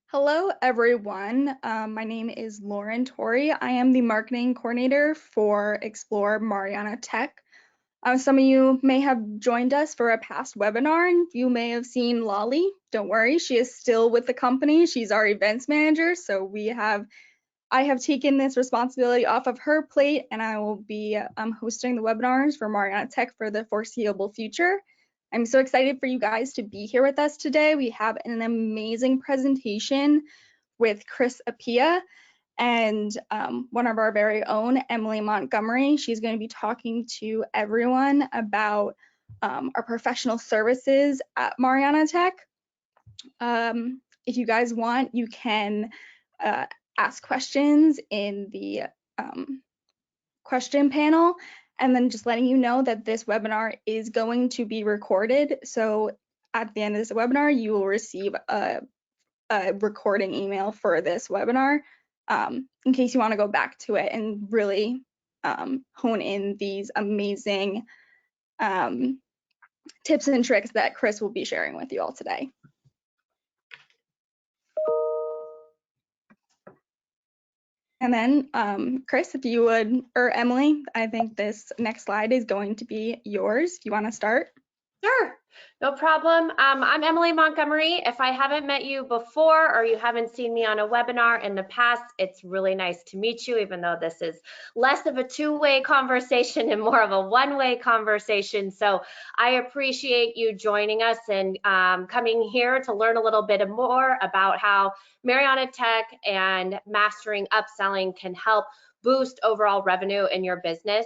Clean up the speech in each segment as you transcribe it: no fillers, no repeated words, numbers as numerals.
Hello, everyone. My name is Lauren Torrey. I am the marketing coordinator for Explore Mariana Tech. Some of you may have joined us for a past webinar, and you may have seen Lolly. Don't worry, she is still with the company. She's our events manager, so I have taken this responsibility off of her plate, and I will be hosting the webinars for Mariana Tech for the foreseeable future. I'm so excited for you guys to be here with us today. We have an amazing presentation with Chris Apia and one of our very own, Emily Montgomery. She's going to be talking to everyone about our professional services at Mariana Tech. If you guys want, you can ask questions in the question panel, and then just letting you know that this webinar is going to be recorded. So at the end of this webinar, you will receive a recording email for this webinar in case you want to go back to it and really hone in these amazing tips and tricks that Chris will be sharing with you all today. And then, Chris, if you would, or Emily, I think this next slide is going to be yours. Do you want to start? Sure, no problem. I'm Emily Montgomery. If I haven't met you before or you haven't seen me on a webinar in the past, it's really nice to meet you, even though this is less of a two-way conversation and more of a one-way conversation. So I appreciate you joining us and coming here to learn a little bit more about how Mariana Tech and mastering upselling can help boost overall revenue in your business.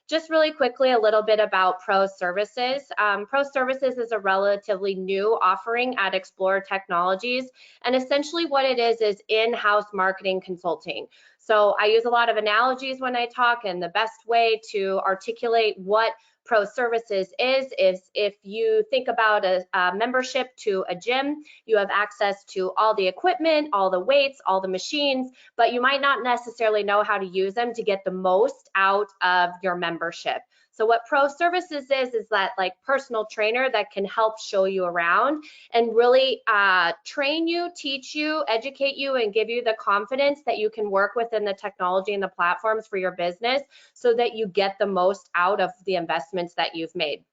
Just really quickly, a little bit about Pro Services. Pro Services is a relatively new offering at Explore Technologies, and essentially what it is in-house marketing consulting. So I use a lot of analogies when I talk, and the best way to articulate what Pro Services is if you think about a membership to a gym, you have access to all the equipment, all the weights, all the machines, but you might not necessarily know how to use them to get the most out of your membership. So what Pro Services is that like personal trainer that can help show you around and really train you, teach you, educate you, and give you the confidence that you can work within the technology and the platforms for your business so that you get the most out of the investments that you've made.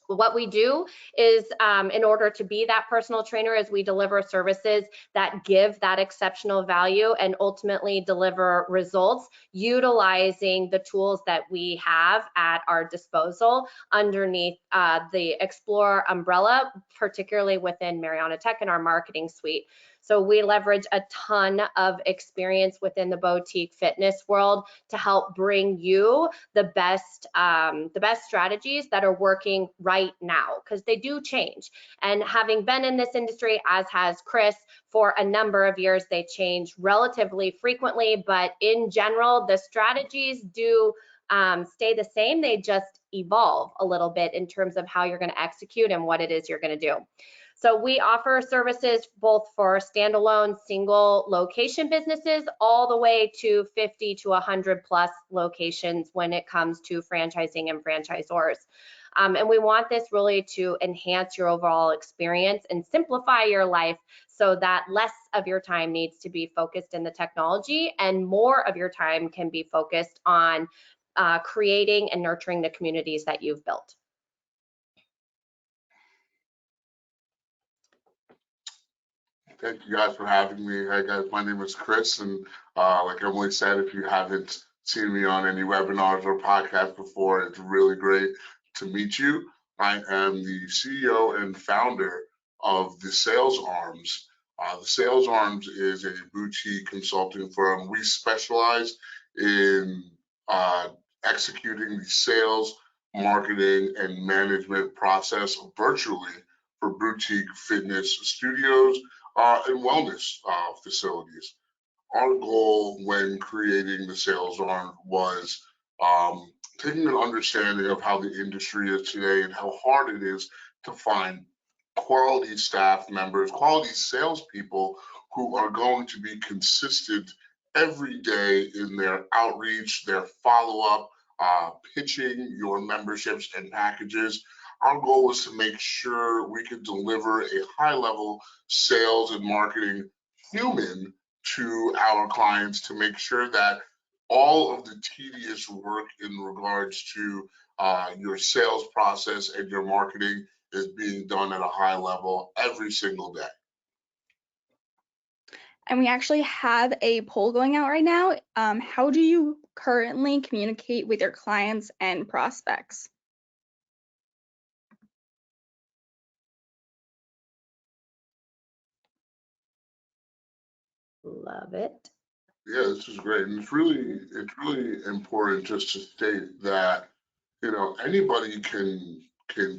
What we do is, in order to be that personal trainer, is we deliver services that give that exceptional value and ultimately deliver results utilizing the tools that we have at our disposal underneath the Explore umbrella, particularly within Mariana Tech and our marketing suite. So we leverage a ton of experience within the boutique fitness world to help bring you the best strategies that are working right now, because they do change. And having been in this industry, as has Chris, for a number of years, they change relatively frequently, but in general, the strategies do stay the same. They just evolve a little bit in terms of how you're going to execute and what it is you're going to do. So we offer services both for standalone single location businesses all the way to 50 to 100 plus locations when it comes to franchising and franchisors. And we want this really to enhance your overall experience and simplify your life so that less of your time needs to be focused in the technology and more of your time can be focused on creating and nurturing the communities that you've built. Thank you guys for having me. Hey guys, my name is Chris, and like Emily said, if you haven't seen me on any webinars or podcasts before, it's really great to meet you. I am the CEO and founder of the Sales Arms. The Sales Arms is a boutique consulting firm. We specialize in executing the sales, marketing, and management process virtually for boutique fitness studios and wellness facilities. Our goal when creating the Sales Arm was taking an understanding of how the industry is today and how hard it is to find quality staff members, quality salespeople who are going to be consistent every day in their outreach, their follow-up, pitching your memberships and packages. Our goal was to make sure we could deliver a high-level sales and marketing human to our clients to make sure that all of the tedious work in regards to your sales process and your marketing is being done at a high level every single day. And we actually have a poll going out right now. How do you currently communicate with your clients and prospects? Love it. Yeah, this is great. And it's really important just to state that, anybody can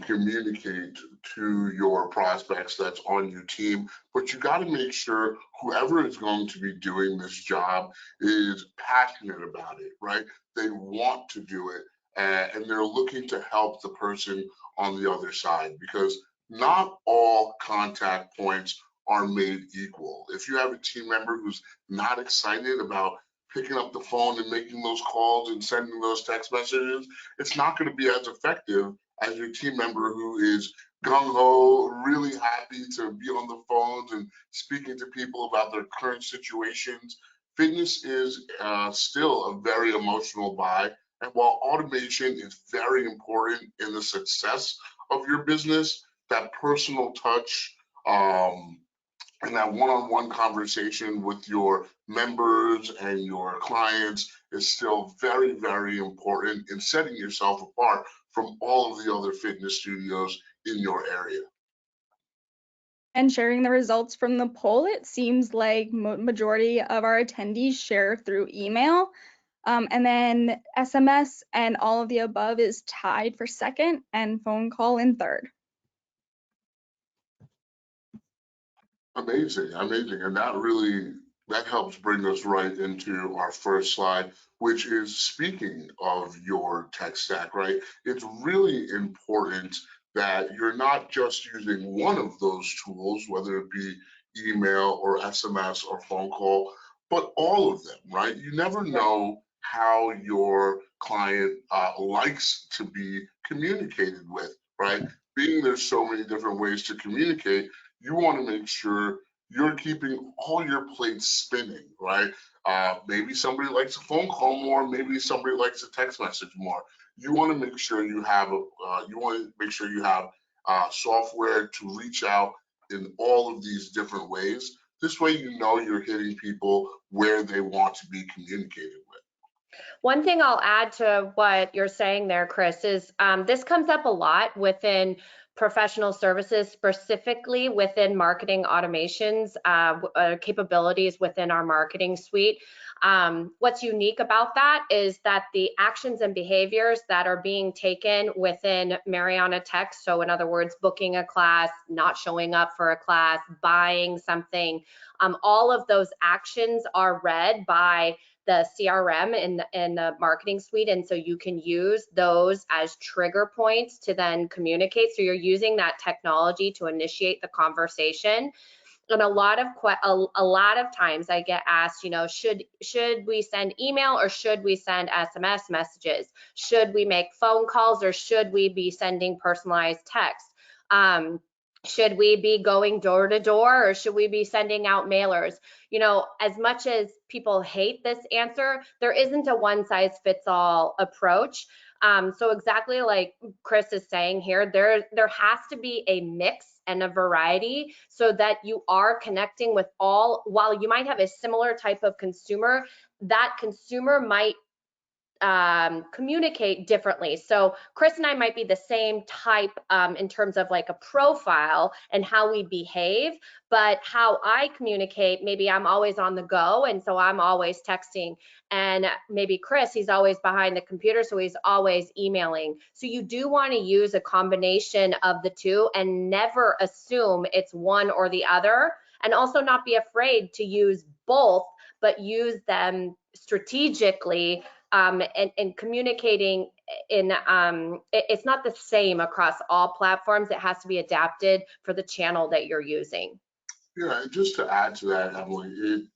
communicate to your prospects that's on your team, but you got to make sure whoever is going to be doing this job is passionate about it, right? They want to do it, and they're looking to help the person on the other side, because not all contact points are made equal. If you have a team member who's not excited about picking up the phone and making those calls and sending those text messages, it's not going to be as effective as your team member who is gung ho, really happy to be on the phones and speaking to people about their current situations. Fitness is still a very emotional buy. And while automation is very important in the success of your business, that personal touch, and that one-on-one conversation with your members and your clients is still very, very important in setting yourself apart from all of the other fitness studios in your area. And sharing the results from the poll, it seems like majority of our attendees share through email. And then SMS and all of the above is tied for second and phone call in third. Amazing, amazing. And that helps bring us right into our first slide, which is speaking of your tech stack, right? It's really important that you're not just using one of those tools, whether it be email or SMS or phone call, but all of them, right? You never know how your client likes to be communicated with, right? Being there's so many different ways to communicate, you want to make sure you're keeping all your plates spinning, right? Maybe somebody likes a phone call more, maybe somebody likes a text message more. You want to make sure you have software to reach out in all of these different ways. This way, you're hitting people where they want to be communicated with. One thing I'll add to what you're saying there, Chris, is this comes up a lot within professional services, specifically within marketing automations, capabilities within our marketing suite. What's unique about that is that the actions and behaviors that are being taken within Mariana Tech, so in other words, booking a class, not showing up for a class, buying something, all of those actions are read by the CRM in the marketing suite. And so you can use those as trigger points to then communicate. So you're using that technology to initiate the conversation. And a lot of times I get asked, should we send email or should we send SMS messages? Should we make phone calls or should we be sending personalized text? Should we be going door to door or should we be sending out mailers? As much as people hate this answer, there isn't a one size fits all approach. So exactly like Chris is saying here, there has to be a mix and a variety so that you are connecting with all. While you might have a similar type of consumer, that consumer might communicate differently. So Chris and I might be the same type in terms of like a profile and how we behave, but how I communicate, maybe I'm always on the go, and so I'm always texting. And maybe Chris, he's always behind the computer, so he's always emailing. So you do want to use a combination of the two and never assume it's one or the other, and also not be afraid to use both, but use them strategically. And communicating it's not the same across all platforms. It has to be adapted for the channel that you're using. Yeah, and just to add to that, Emily,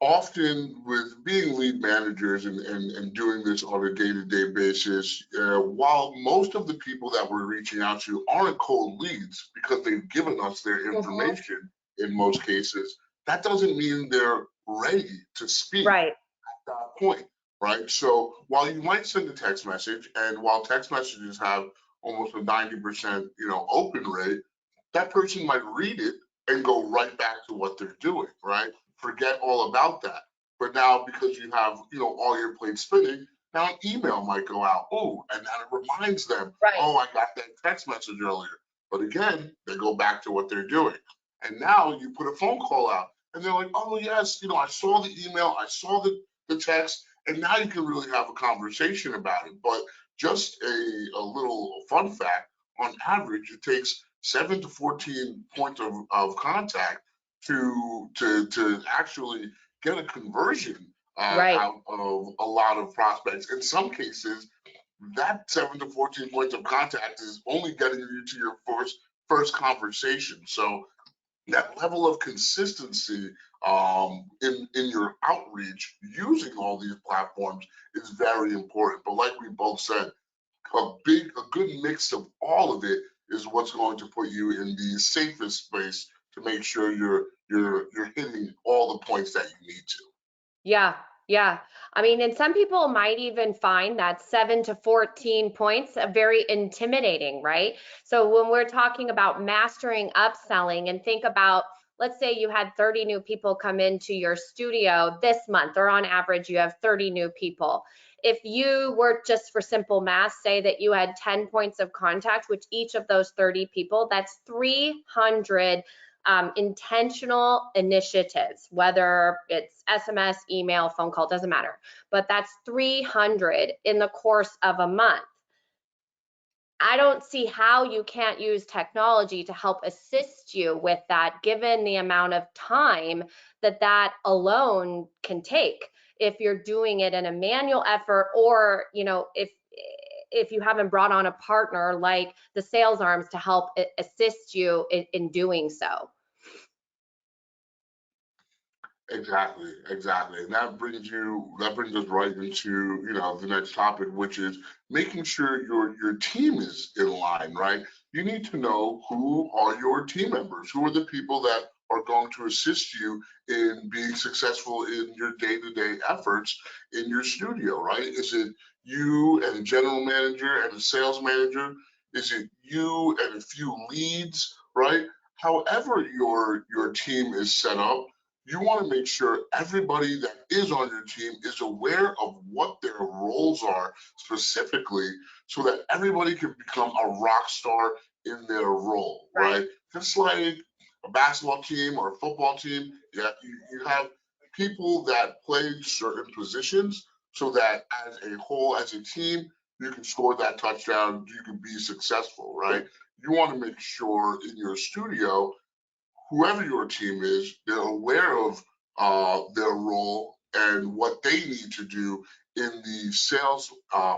often with being lead managers and doing this on a day-to-day basis, while most of the people that we're reaching out to aren't cold leads because they've given us their information, in most cases, that doesn't mean they're ready to speak Right. at that point, right? So while you might send a text message, and while text messages have almost a 90%, open rate, that person might read it and go right back to what they're doing, right? Forget all about that. But now, because you have, all your plates spinning, now an email might go out. Oh, and then it reminds them, Right. oh, I got that text message earlier. But again, they go back to what they're doing. And now you put a phone call out and they're like, oh, yes, I saw the email, I saw the text, and now you can really have a conversation about it. But just a little fun fact, on average, it takes 7 to 14 points of contact to actually get a conversion Right. out of a lot of prospects. In some cases, that 7 to 14 points of contact is only getting you to your first conversation. So that level of consistency in your outreach using all these platforms is very important. But like we both said, a good mix of all of it is what's going to put you in the safest space to make sure you're hitting all the points that you need to. Yeah, yeah. I mean, and some people might even find that 7 to 14 points very intimidating, right? So when we're talking about mastering upselling, and think about, let's say you had 30 new people come into your studio this month, or on average you have 30 new people. If you were, just for simple math, say that you had 10 points of contact with each of those 30 people, that's 300 intentional initiatives, whether it's SMS, email, phone call, doesn't matter. But that's 300 in the course of a month. I don't see how you can't use technology to help assist you with that, given the amount of time that alone can take if you're doing it in a manual effort, or if you haven't brought on a partner like the sales arms to help assist you in doing so. Exactly, exactly. And that brings us right into, the next topic, which is making sure your team is in line, right? You need to know who are your team members, who are the people that are going to assist you in being successful in your day-to-day efforts in your studio, right? Is it you and a general manager and a sales manager? Is it you and a few leads, right? However your team is set up, you want to make sure everybody that is on your team is aware of what their roles are specifically, so that everybody can become a rock star in their role, Right. right? Just like a basketball team or a football team, yeah, you have people that play certain positions so that as a whole, as a team, you can score that touchdown, you can be successful, right? You want to make sure in your studio, whoever your team is, they're aware of their role and what they need to do in the sales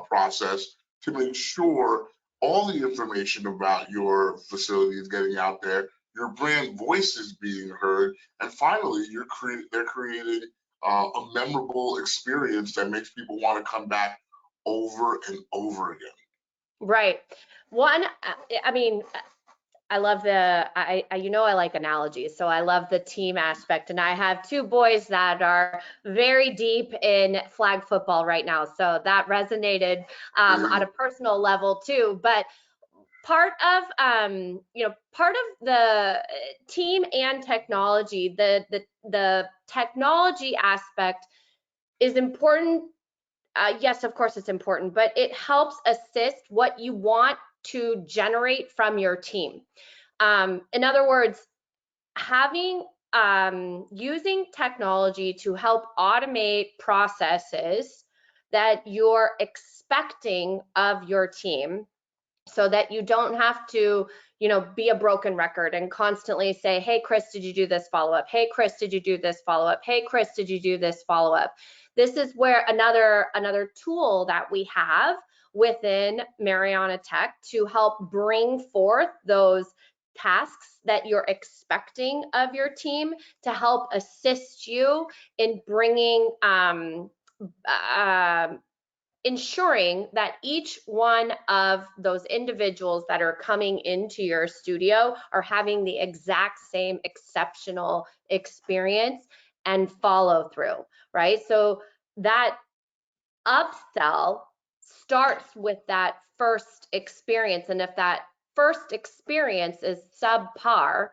process to make sure all the information about your facility is getting out there, your brand voice is being heard, and finally, they're creating a memorable experience that makes people want to come back over and over again. Right. One, I mean, I love I like analogies, so I love the team aspect. And I have two boys that are very deep in flag football right now, so that resonated on a personal level too. But part of the team and technology, the technology aspect is important. Yes, of course it's important, but it helps assist what you want to generate from your team. In other words, having using technology to help automate processes that you're expecting of your team, so that you don't have to, be a broken record and constantly say, hey, Chris, did you do this follow-up? Hey, Chris, did you do this follow-up? Hey, Chris, did you do this follow-up? This is where another tool that we have within Mariana Tech to help bring forth those tasks that you're expecting of your team, to help assist you in bringing ensuring that each one of those individuals that are coming into your studio are having the exact same exceptional experience and follow through, right? So that upsell starts with that first experience. And if that first experience is subpar,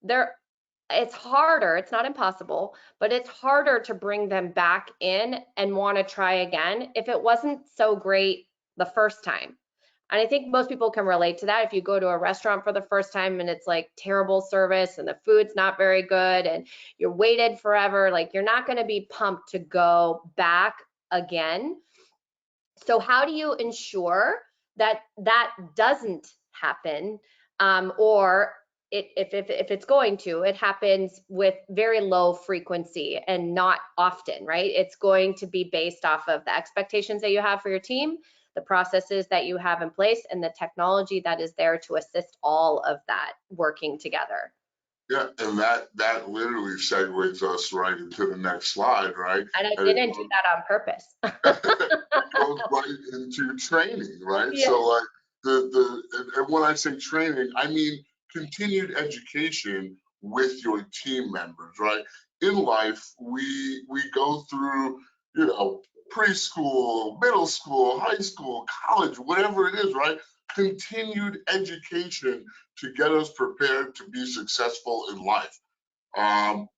there it's harder, it's not impossible, but it's harder to bring them back in and want to try again if it wasn't so great the first time. And I think most people can relate to that. If you go to a restaurant for the first time and it's like terrible service and the food's not very good and you're waited forever, like you're not going to be pumped to go back again. So how do you ensure that that doesn't happen, or if it's going to, it happens with very low frequency and not often, right? It's going to be based off of the expectations that you have for your team, the processes that you have in place, and the technology that is there to assist all of that working together. Yeah, and that literally segues us right into the next slide, right? And I And it didn't do that on purpose. goes right into training, right? Yeah. So like and when I say training, I mean continued education with your team members, right? In life, we go through, you know, preschool, middle school, high school, college, whatever it is, right? Continued education to get us prepared to be successful in life.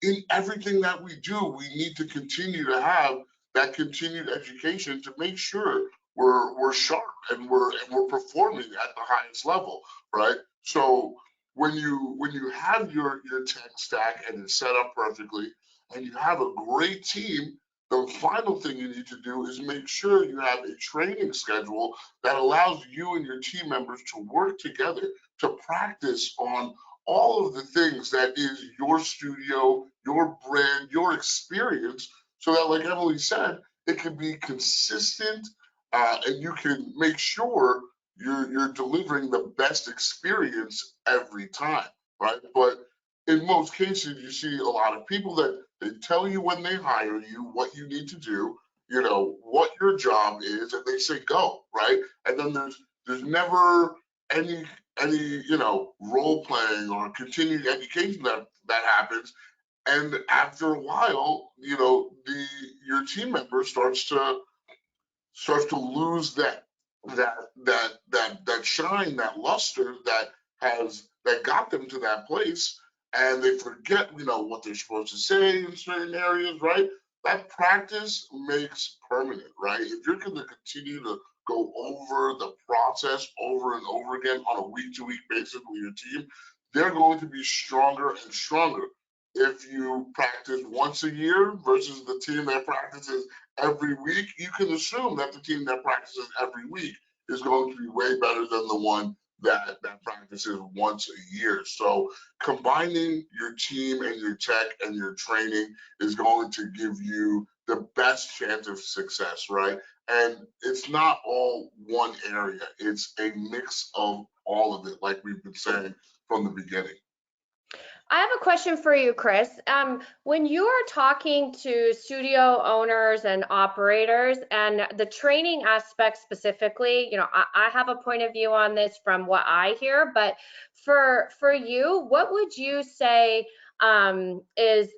In everything that we do, we need to continue to have that continued education to make sure we're sharp and we're performing at the highest level, right? So when you have your tech stack and it's set up perfectly, and you have a great team, the final thing you need to do is make sure you have a training schedule that allows you and your team members to work together to practice on all of the things that is your studio, your brand, your experience, so that, like Emily said, it can be consistent, and you can make sure you're delivering the best experience every time, right? But in most cases, you see a lot of people that they tell you when they hire you what you need to do, you know, what your job is, and they say go, right? And then there's never any you know, role playing or continued education that happens, and after a while, you know, the your team member starts to lose that shine, that luster that got them to that place, and they forget, you know, what they're supposed to say in certain areas, right? That practice makes permanent, right? If you're going to continue to go over the process over and over again on a week-to-week basis with your team, they're going to be stronger and stronger. If you practice once a year versus the team that practices every week, you can assume that the team that practices every week is going to be way better than the one that practices once a year. So combining your team and your tech and your training is going to give you the best chance of success, right? And it's not all one area, it's a mix of all of it, like we've been saying from the beginning. I have a question for you, Chris. When you are talking to studio owners and operators and the training aspect specifically, you know, I have a point of view on this from what I hear, but for you, what would you say is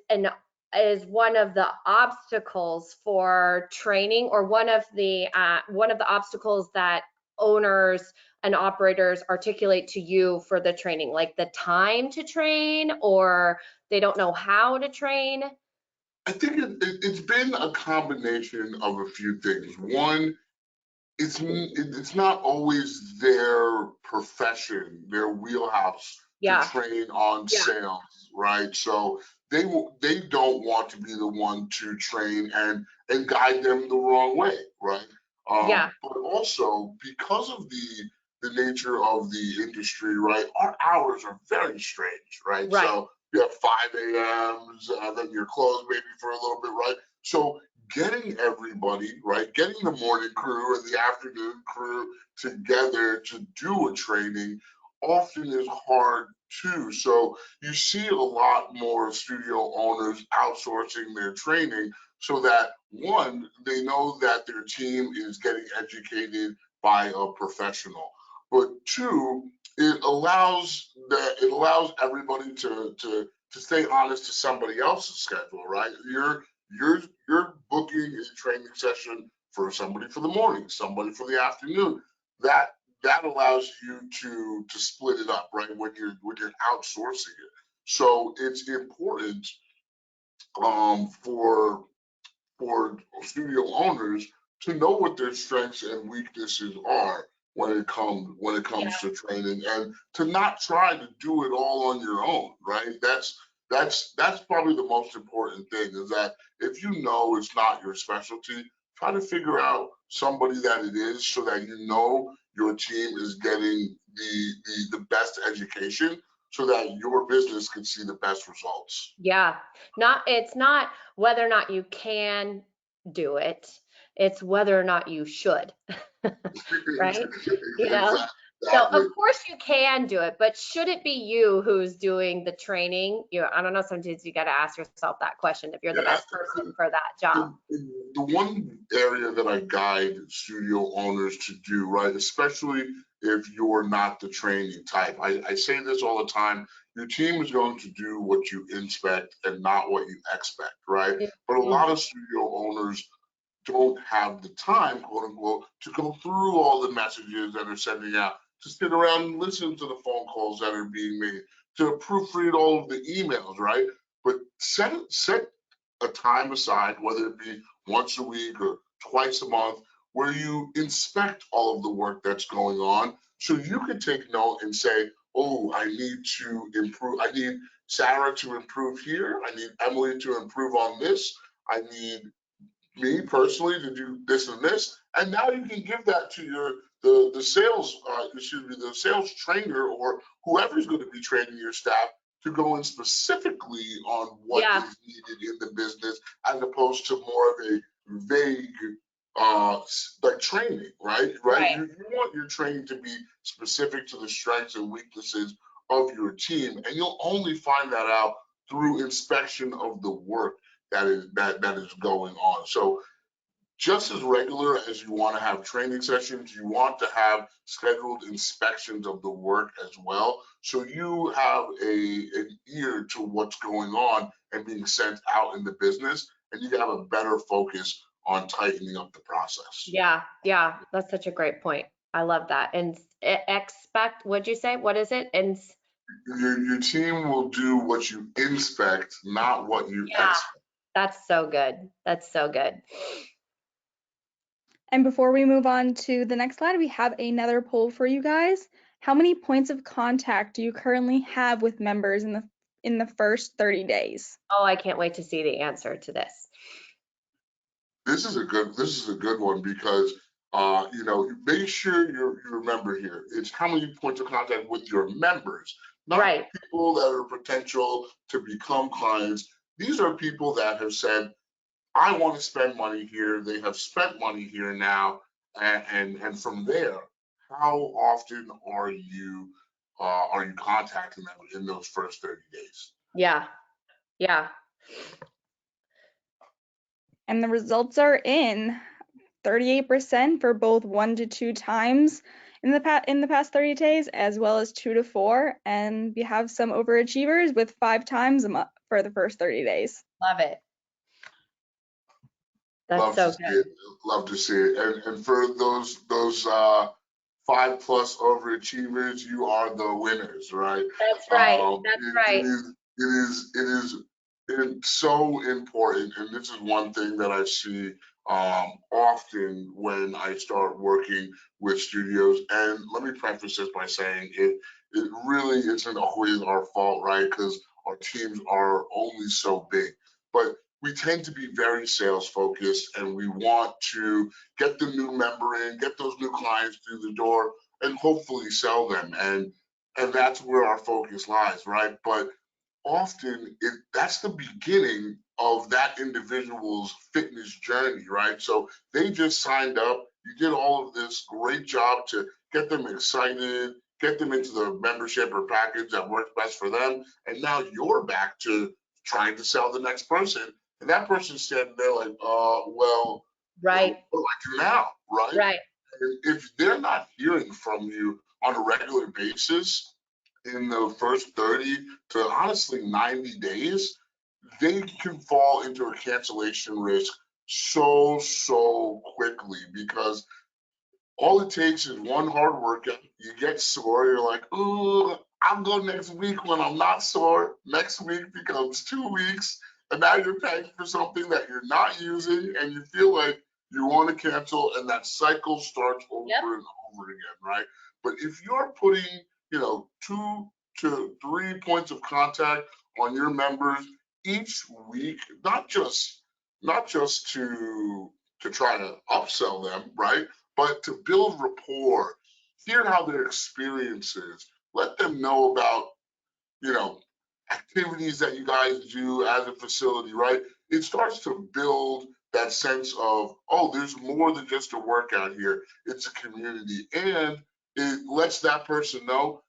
one of the obstacles for training, or one of the obstacles that owners and operators articulate to you for the training, like the time to train, or they don't know how to train? I think it's been a combination of a few things. One, it's not always their profession, their wheelhouse to Yeah, train on yeah, sales, right? So they don't want to be the one to train and guide them the wrong way, right? yeah, But also because of the nature of the industry, right? Our hours are very strange, right? right. So you have 5 a.m.s, then you're closed maybe for a little bit, right? So getting everybody, right, getting the morning crew and the afternoon crew together to do a training often is hard too. So you see a lot more studio owners outsourcing their training so that one, they know that their team is getting educated by a professional, but two, it allows everybody to stay honest to somebody else's schedule, right? You're booking a training session for somebody for the morning, somebody for the afternoon. That allows you to split it up, right? When you're outsourcing it. So it's important for studio owners to know what their strengths and weaknesses are when it comes to training, and to not try to do it all on your own, right? That's probably the most important thing, is that if you know it's not your specialty, try to figure out somebody that it is, so that you know your team is getting the best education, so that your business can see the best results. Yeah, it's not whether or not you can do it, it's whether or not you should, right? You know? So Exactly. of course you can do it, but should it be you who's doing the training? I don't know, sometimes you got to ask yourself that question if you're the Yeah. best person for that job. The one area that I guide studio owners to do, right, especially if you're not the training type, I say this all the time: your team is going to do what you inspect and not what you expect, right? But a lot Mhm. of studio owners don't have the time, quote unquote, to go through all the messages that are sending out, to sit around and listen to the phone calls that are being made, to proofread all of the emails, right? But set a time aside, whether it be once a week or twice a month, where you inspect all of the work that's going on, so you can take note and say, oh, I need to improve. I need Sarah to improve here. I need Emily to improve on this. I need me personally to do this and this, and now you can give that to the sales the sales trainer, or whoever's going to be training your staff, to go in specifically on what Yeah, is needed in the business, as opposed to more of a vague like training, right, right. you want your training to be specific to the strengths and weaknesses of your team, and you'll only find that out through inspection of the work that is going on. So just as regular as you want to have training sessions, you want to have scheduled inspections of the work as well. So you have an ear to what's going on and being sent out in the business, and you can have a better focus on tightening up the process. Yeah, yeah, that's such a great point. I love that. And expect, what'd you say? What is it? And Your team will do what you inspect, not what you yeah, expect. that's so good. That's so good. And before we move on to the next slide, we have another poll for you guys. How many points of contact do you currently have with members in the first 30 days? Oh, I can't wait to see the answer to this. This is a good one, because make sure you remember here, it's how many points of contact with your members, not Right. people that are potential to become clients. These are people that have said, I want to spend money here. They have spent money here now, and from there, how often are you contacting them in those first 30 days? Yeah. Yeah. And the results are in. 38% for both 1 to 2 times in the past 30 days, as well as 2 to 4, and we have some overachievers with 5 times a month for the first 30 days. Love it. That's Love to so see it. good. Love to see it. And for those 5+ overachievers, you are the winners, right? That's right. That's It right. is it's so important, and this is one thing that I see often when I start working with studios. And let me preface this by saying it really isn't always our fault, right? Because our teams are only so big, but we tend to be very sales focused, and we want to get the new member in, get those new clients through the door, and hopefully sell them. And that's where our focus lies, right? But often that's the beginning of that individual's fitness journey, right? So they just signed up, you did all of this great job to get them excited, get them into the membership or package that works best for them, and now you're back to trying to sell the next person, And that person's standing there like, well, Right, what do I do now, right? right, And if they're not hearing from you on a regular basis in the first 30 to honestly 90 days, they can fall into a cancellation risk so quickly because all it takes is one hard workout. You get sore. You're like, ooh, I'll go next week when I'm not sore. Next week becomes 2 weeks. And now you're paying for something that you're not using and you feel like you want to cancel. And that cycle starts yep, over and over again, right? But if you're putting, 2 to 3 points of contact on your members each week, not just to try to upsell them, right? But to build rapport, hear how their experience is, let them know about, you know, activities that you guys do as a facility, right? It starts to build that sense of, oh, there's more than just a workout here. It's a community. And it lets that person know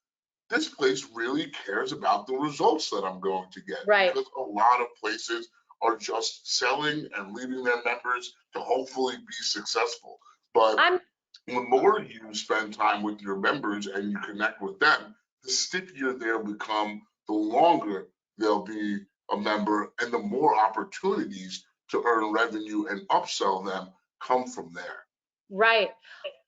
this place really cares about the results that I'm going to get right. because a lot of places are just selling and leaving their members to hopefully be successful. But I'm the more you spend time with your members and you connect with them, the stickier they'll become, the longer they'll be a member, and the more opportunities to earn revenue and upsell them come from there. right.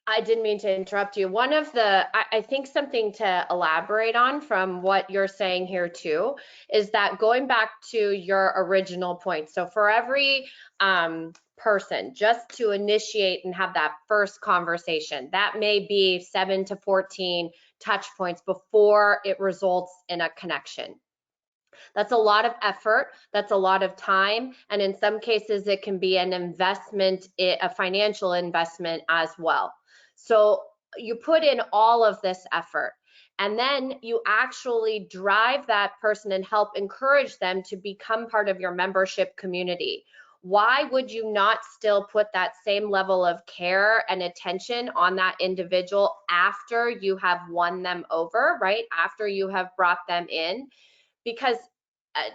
I didn't mean to interrupt you. One of I think something to elaborate on from what you're saying here too, is that going back to your original point. So for every person, just to initiate and have that first conversation, that may be 7 to 14 touch points before it results in a connection. That's a lot of effort. That's a lot of time. And in some cases, it can be an investment, a financial investment as well. So you put in all of this effort and then you actually drive that person and help encourage them to become part of your membership community. Why would you not still put that same level of care and attention on that individual after you have won them over, right? After you have brought them in? Because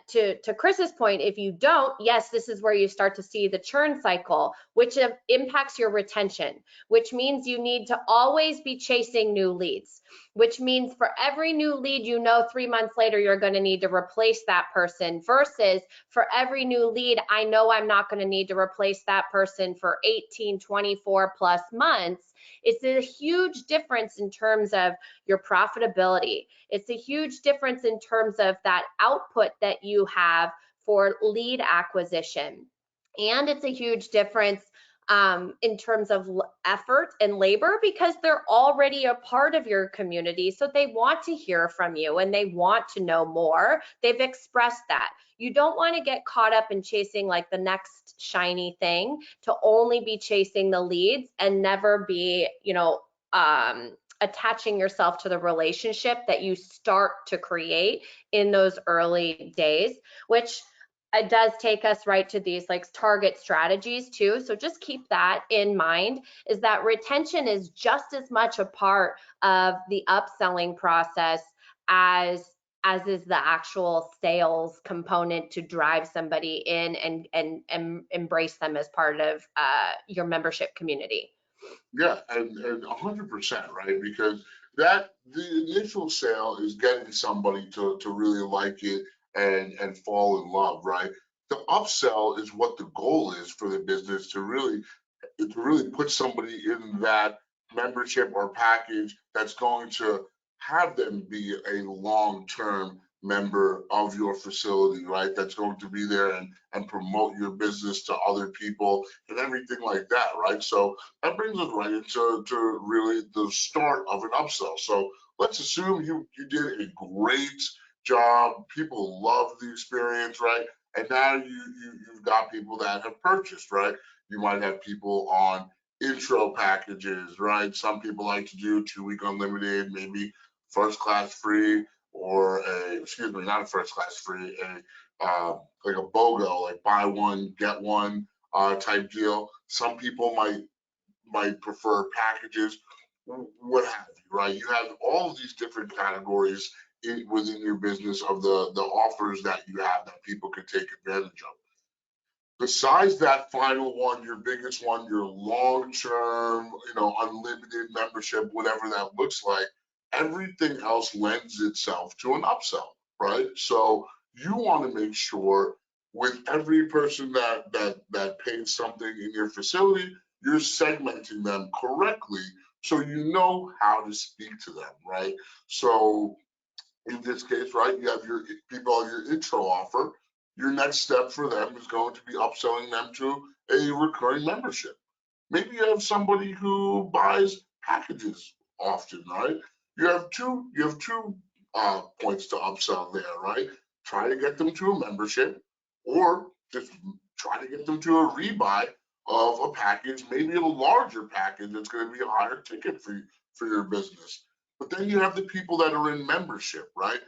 to Chris's point, if you don't, yes, this is where you start to see the churn cycle, which impacts your retention, which means you need to always be chasing new leads, which means for every new lead, 3 months later, you're going to need to replace that person versus for every new lead, I know I'm not going to need to replace that person for 18, 24 plus months. It's a huge difference in terms of your profitability. It's a huge difference in terms of that output that you have for lead acquisition. And it's a huge difference in terms of effort and labor because they're already a part of your community. So they want to hear from you and they want to know more. They've expressed that. You don't want to get caught up in chasing like the next shiny thing, to only be chasing the leads and never be, attaching yourself to the relationship that you start to create in those early days, which it does take us right to these like target strategies too. So just keep that in mind, is that retention is just as much a part of the upselling process as is the actual sales component to drive somebody in and embrace them as part of your membership community. Yeah, and 100%, right? Because that the initial sale is getting somebody to really like it and fall in love, right? The upsell is what the goal is for the business to really put somebody in that membership or package that's going to have them be a long-term member of your facility, right? That's going to be there and promote your business to other people and everything like that, right? So that brings us right into really the start of an upsell. So let's assume you did a great job. People love the experience, right? And now you've got people that have purchased, right? You might have people on intro packages, right? Some people like to do 2 week unlimited, maybe first class free, or excuse me, not a first class free, like a BOGO, like buy one get one type deal. Some people might prefer packages, what have you, right? You have all of these different categories within your business of the offers that you have that people can take advantage of. Besides that final one, your biggest one, your long-term, unlimited membership, whatever that looks like, everything else lends itself to an upsell, right? So you want to make sure with every person that pays something in your facility, you're segmenting them correctly so you know how to speak to them, right? So in this case, right, you have your people on your intro offer. Your next step for them is going to be upselling them to a recurring membership. Maybe you have somebody who buys packages often, right? You have two points to upsell there, right? Try to get them to a membership, or just try to get them to a rebuy of a package, maybe a larger package that's going to be a higher ticket for your business. But then you have the people that are in membership, right?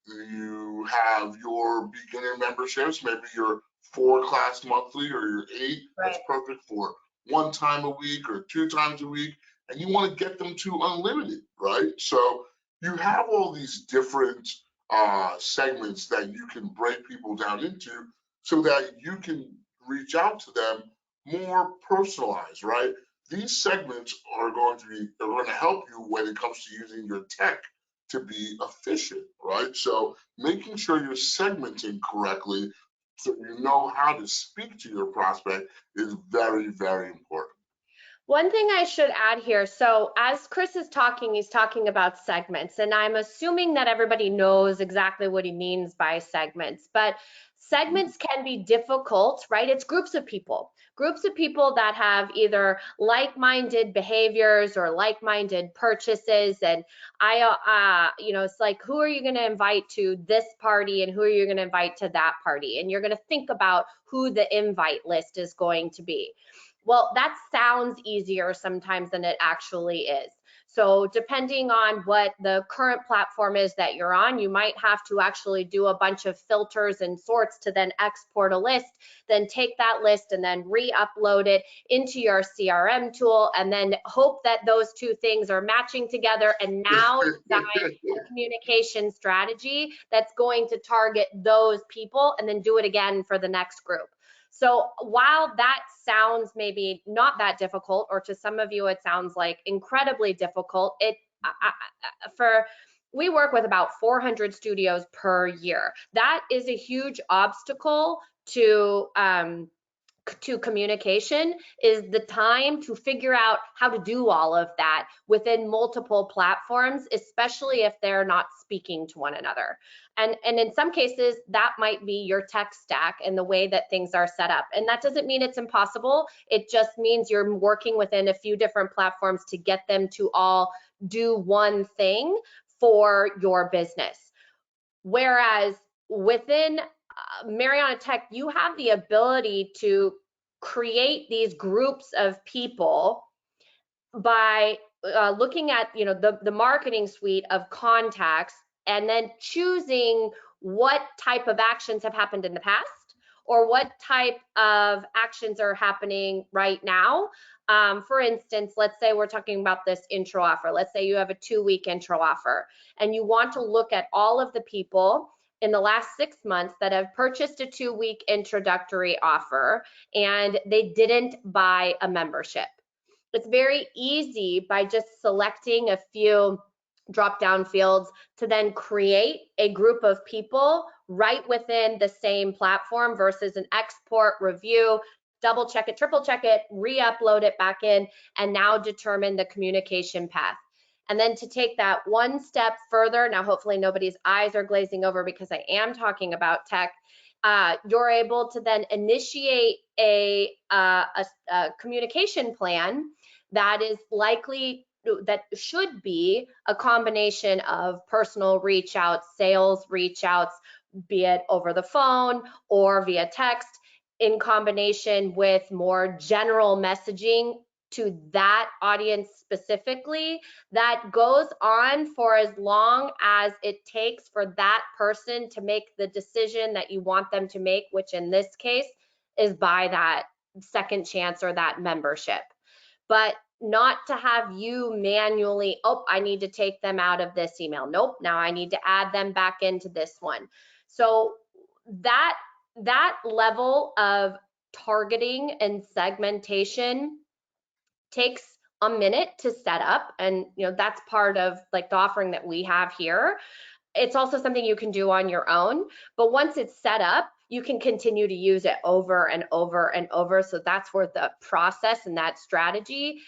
You have your beginner memberships, maybe your 4 class monthly or your 8. That's Right. perfect for 1 time a week or 2 times a week. And you want to get them to unlimited, right? So you have all these different segments that you can break people down into so that you can reach out to them more personalized, right? These segments are going to help you when it comes to using your tech to be efficient, right? So making sure you're segmenting correctly so you know how to speak to your prospect is very, very important. One thing I should add here, so as Chris is talking, he's talking about segments, and I'm assuming that everybody knows exactly what he means by segments, but segments can be difficult, right? It's groups of people that have either like-minded behaviors or like-minded purchases. And it's like, who are you going to invite to this party and who are you going to invite to that party? And you're going to think about who the invite list is going to be. Well, that sounds easier sometimes than it actually is. So depending on what the current platform is that you're on, you might have to actually do a bunch of filters and sorts to then export a list, then take that list and then re-upload it into your CRM tool, and then hope that those two things are matching together, and now design a communication strategy that's going to target those people, and then do it again for the next group. So while that sounds maybe not that difficult, or to some of you it sounds like incredibly difficult, we work with about 400 studios per year. That is a huge obstacle to communication, is the time to figure out how to do all of that within multiple platforms, especially if they're not speaking to one another. And in some cases, that might be your tech stack and the way that things are set up. And that doesn't mean it's impossible. It just means you're working within a few different platforms to get them to all do one thing for your business. Whereas within Mariana Tech, you have the ability to create these groups of people by looking at the marketing suite of contacts, and then choosing what type of actions have happened in the past or what type of actions are happening right now. For instance, let's say we're talking about this intro offer. Let's say you have a 2-week intro offer, and you want to look at all of the people in the last 6 months that have purchased a 2-week introductory offer and they didn't buy a membership. It's very easy by just selecting a few drop-down fields to then create a group of people right within the same platform versus an export, review, double check it, triple check it, re-upload it back in, and now determine the communication path. And then to take that one step further, now hopefully nobody's eyes are glazing over because I am talking about tech. You're able to then initiate a communication plan that is likely, that should be a combination of personal reach outs, sales reach outs, be it over the phone or via text, in combination with more general messaging to that audience specifically, that goes on for as long as it takes for that person to make the decision that you want them to make, which in this case is buy that second chance or that membership. But not to have you manually, oh, I need to take them out of this email. Nope, now I need to add them back into this one. So that level of targeting and segmentation takes a minute to set up, and that's part of like the offering that we have here. It's also something you can do on your own, but once it's set up, you can continue to use it over and over and over. So that's where the process and that strategy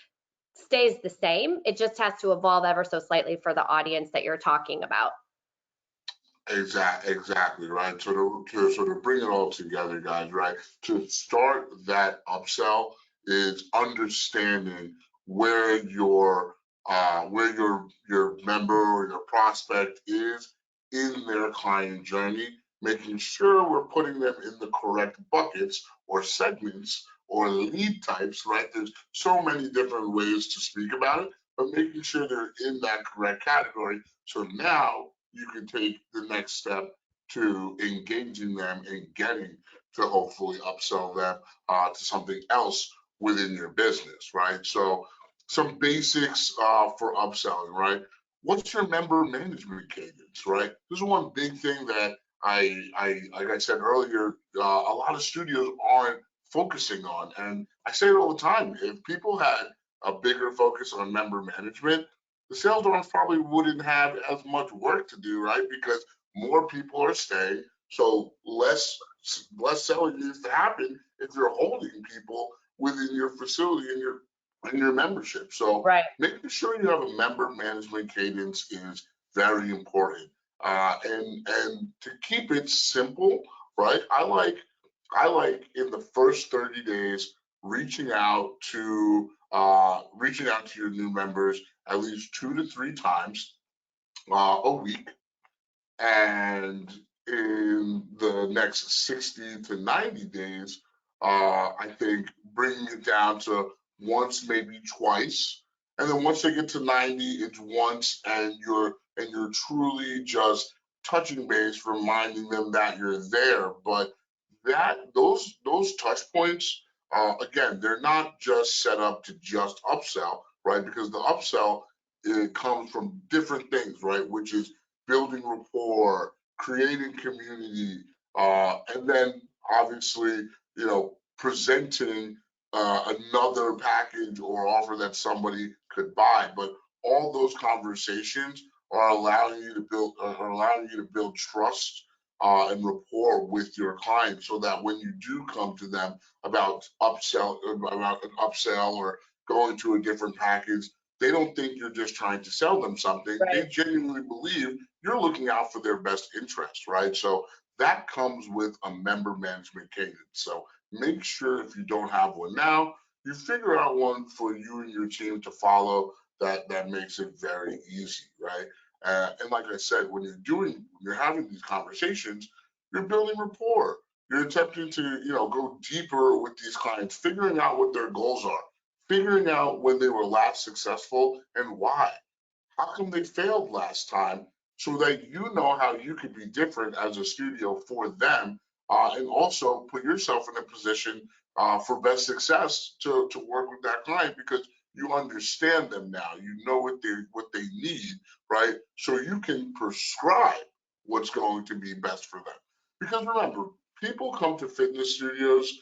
stays the same. It just has to evolve ever so slightly for the audience that you're talking about. Exactly, right. So to bring it all together, guys, right? To start that upsell is understanding where your member or your prospect is in their client journey, making sure we're putting them in the correct buckets or segments or lead types, right? There's so many different ways to speak about it, but making sure they're in that correct category. So now you can take the next step to engaging them and getting to hopefully upsell them to something else within your business, right? So some basics for upselling, right? What's your member management cadence, right? This is one big thing that like I said earlier, a lot of studios aren't focusing on, and I say it all the time. If people had a bigger focus on member management, the sales reps probably wouldn't have as much work to do, right? Because more people are staying, so less selling needs to happen if you're holding people within your facility and your membership. So Right. making sure you have a member management cadence is very important. And to keep it simple, right? I like in the first 30 days reaching out to your new members at least 2 to 3 times a week, and in the next 60 to 90 days, I think bringing it down to once, maybe twice, and then once they get to 90, it's once, and you're truly just touching base, reminding them that you're there. But those touch points, again, they're not just set up to just upsell, right? Because the upsell, it comes from different things, right? Which is building rapport, creating community, and then obviously, presenting another package or offer that somebody could buy. But all those conversations are allowing you to build trust and rapport with your clients, so that when you do come to them about an upsell or going to a different package, they don't think you're just trying to sell them something. They Right. genuinely believe you're looking out for their best interest, right? So that comes with a member management cadence. So make sure, if you don't have one now, you figure out one for you and your team to follow. That makes it very easy, right? And like I said, when you're having these conversations, you're building rapport. You're attempting to, go deeper with these clients, figuring out what their goals are, figuring out when they were last successful and why. How come they failed last time? So that you know how you could be different as a studio for them, and also put yourself in a position for best success to work with that client, because you understand them now. You know what they need, right? So you can prescribe what's going to be best for them. Because remember, people come to fitness studios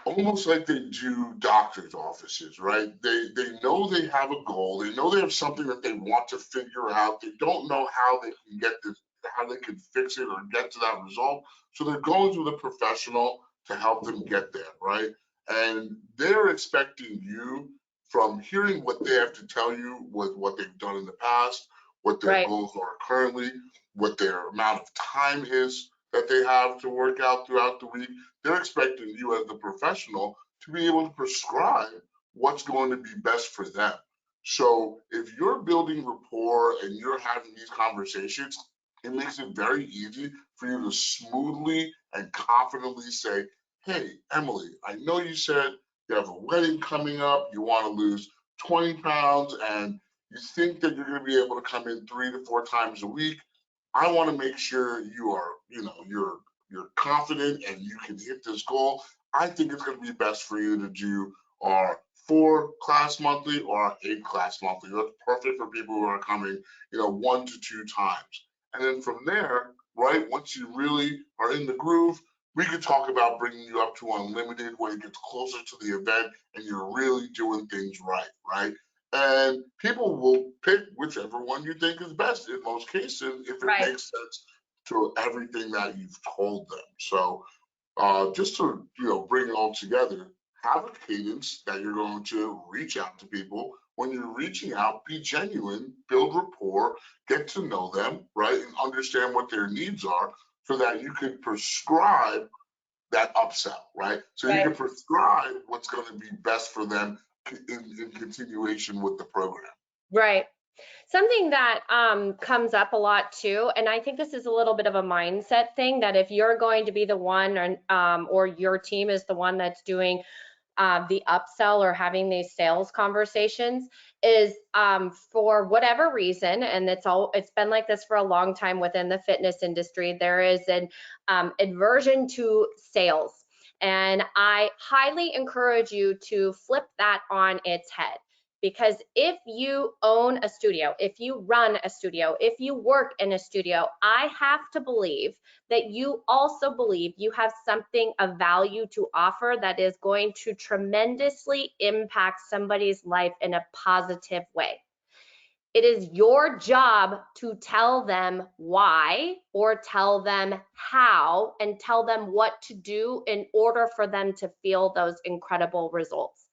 almost like they do doctor's offices, right? They know they have a goal. They know they have something that they want to figure out. They don't know how they can get this, how they can fix it or get to that result. So they're going to the professional to help them get there, right? And they're expecting you, from hearing what they have to tell you with what they've done in the past, what their Right. goals are currently, what their amount of time is that they have to work out throughout the week. They're expecting you as the professional to be able to prescribe what's going to be best for them. So if you're building rapport and you're having these conversations, it makes it very easy for you to smoothly and confidently say, hey, Emily, I know you said you have a wedding coming up, you want to lose 20 pounds, and you think that you're going to be able to come in 3 to 4 times a week. I want to make sure you're confident and you can hit this goal. I think it's going to be best for you to do our 4 class monthly or our 8 class monthly. That's perfect for people who are coming, 1 to 2 times. And then from there, right, once you really are in the groove, We could talk about bringing you up to unlimited when it gets closer to the event and you're really doing things right, right? And people will pick whichever one you think is best in most cases if it Right. makes sense to everything that you've told them. So just to bring it all together, have a cadence that you're going to reach out to people. When you're reaching out, be genuine, build rapport, get to know them, right, and understand what their needs are, so that you can prescribe that upsell, right? So you Right. can prescribe what's going to be best for them in continuation with the program. Right. Something that comes up a lot too, and I think this is a little bit of a mindset thing, that if you're going to be the one, or your team is the one that's doing the upsell or having these sales conversations, is for whatever reason, and it's been like this for a long time within the fitness industry, there is an aversion to sales. And I highly encourage you to flip that on its head. Because if you own a studio, if you run a studio, if you work in a studio, I have to believe that you also believe you have something of value to offer that is going to tremendously impact somebody's life in a positive way. It is your job to tell them why, or tell them how, and tell them what to do in order for them to feel those incredible results.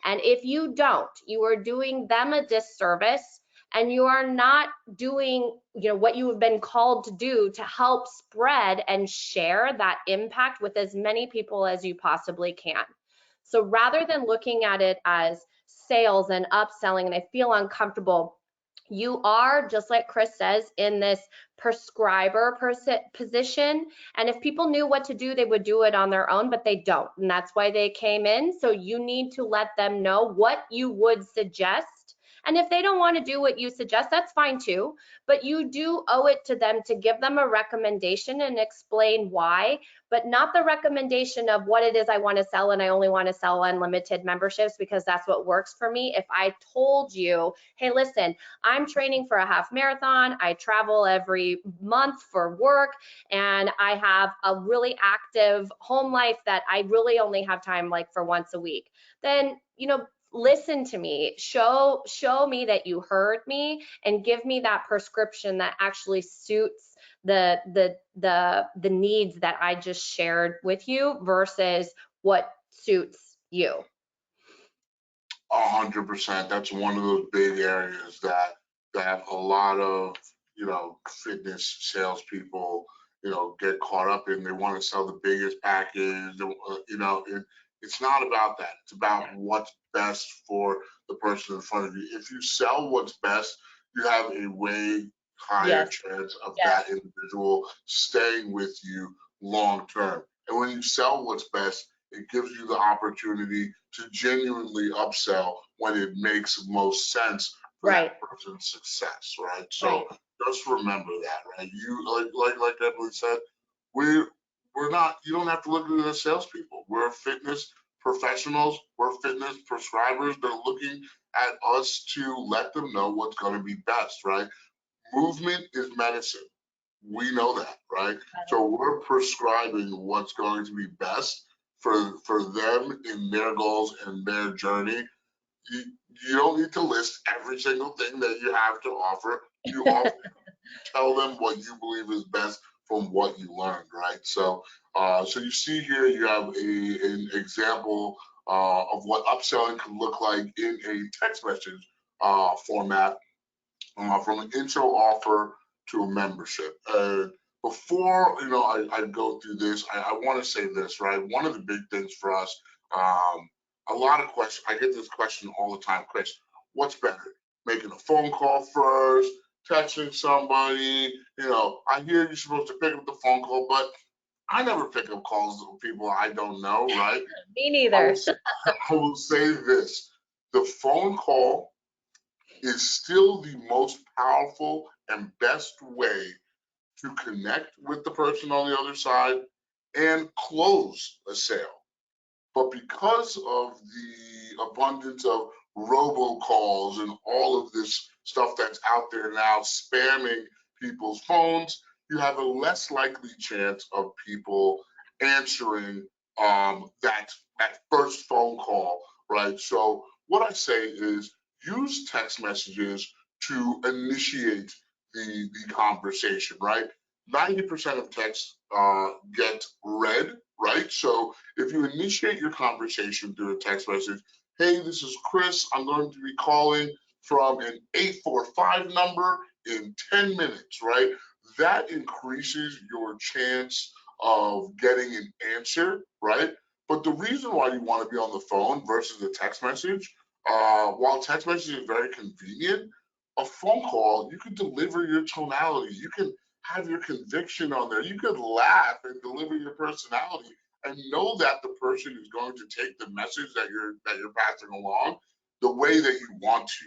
And if you don't, you are doing them a disservice, and you are not doing, what you have been called to do, to help spread and share that impact with as many people as you possibly can. So rather than looking at it as sales and upselling, and I feel uncomfortable, you are, just like Chris says, in this prescriber position. And if people knew what to do, they would do it on their own, but they don't. And that's why they came in. So you need to let them know what you would suggest. And if they don't want to do what you suggest, that's fine too. But you do owe it to them to give them a recommendation and explain why, but not the recommendation of what it is I want to sell, and I only want to sell unlimited memberships because that's what works for me. If I told you, hey, listen, I'm training for a half marathon, I travel every month for work, and I have a really active home life that I really only have time like for once a week, then, listen to me, show me that you heard me, and give me that prescription that actually suits the needs that I just shared with you versus what suits you. 100%. That's one of those big areas that a lot of fitness salespeople get caught up in. They want to sell the biggest package. It's not about that. It's about what's best for the person in front of you. If you sell what's best, you have a way higher Yes. chance of Yes. that individual staying with you long term. And when you sell what's best, it gives you the opportunity to genuinely upsell when it makes most sense for Right. that person's success, right? So Right. just remember that, right? You like Emily said, we're not. You don't have to look at it as salespeople. We're fitness professionals. We're fitness prescribers. They're looking at us to let them know what's going to be best, right? Movement is medicine. We know that, right? So we're prescribing what's going to be best for them in their goals and their journey. You, you don't need to list every single thing that you have to offer. You also tell them what you believe is best from what you learned, right? So, so you see here, you have an example of what upselling can look like in a text message format, from an intro offer to a membership. Before I go through this, I want to say this, right? One of the big things for us, a lot of questions. I get this question all the time, Chris. What's better, making a phone call first, texting somebody? I hear you're supposed to pick up the phone call, but I never pick up calls with people I don't know, right? Me I neither. will, I will say this: the phone call is still the most powerful and best way to connect with the person on the other side and close a sale. But because of the abundance of robocalls and all of this stuff that's out there now spamming people's phones, you have a less likely chance of people answering that first phone call, right? So what I say is use text messages to initiate the conversation, right? 90% of texts get read, right? So if you initiate your conversation through a text message, hey, this is Chris. I'm going to be calling from an 845 number in 10 minutes, right? That increases your chance of getting an answer, right? But the reason why you want to be on the phone versus a text message, while text message is very convenient, a phone call, you can deliver your tonality. You can have your conviction on there. You could laugh and deliver your personality and know that the person is going to take the message that you're passing along the way that you want to.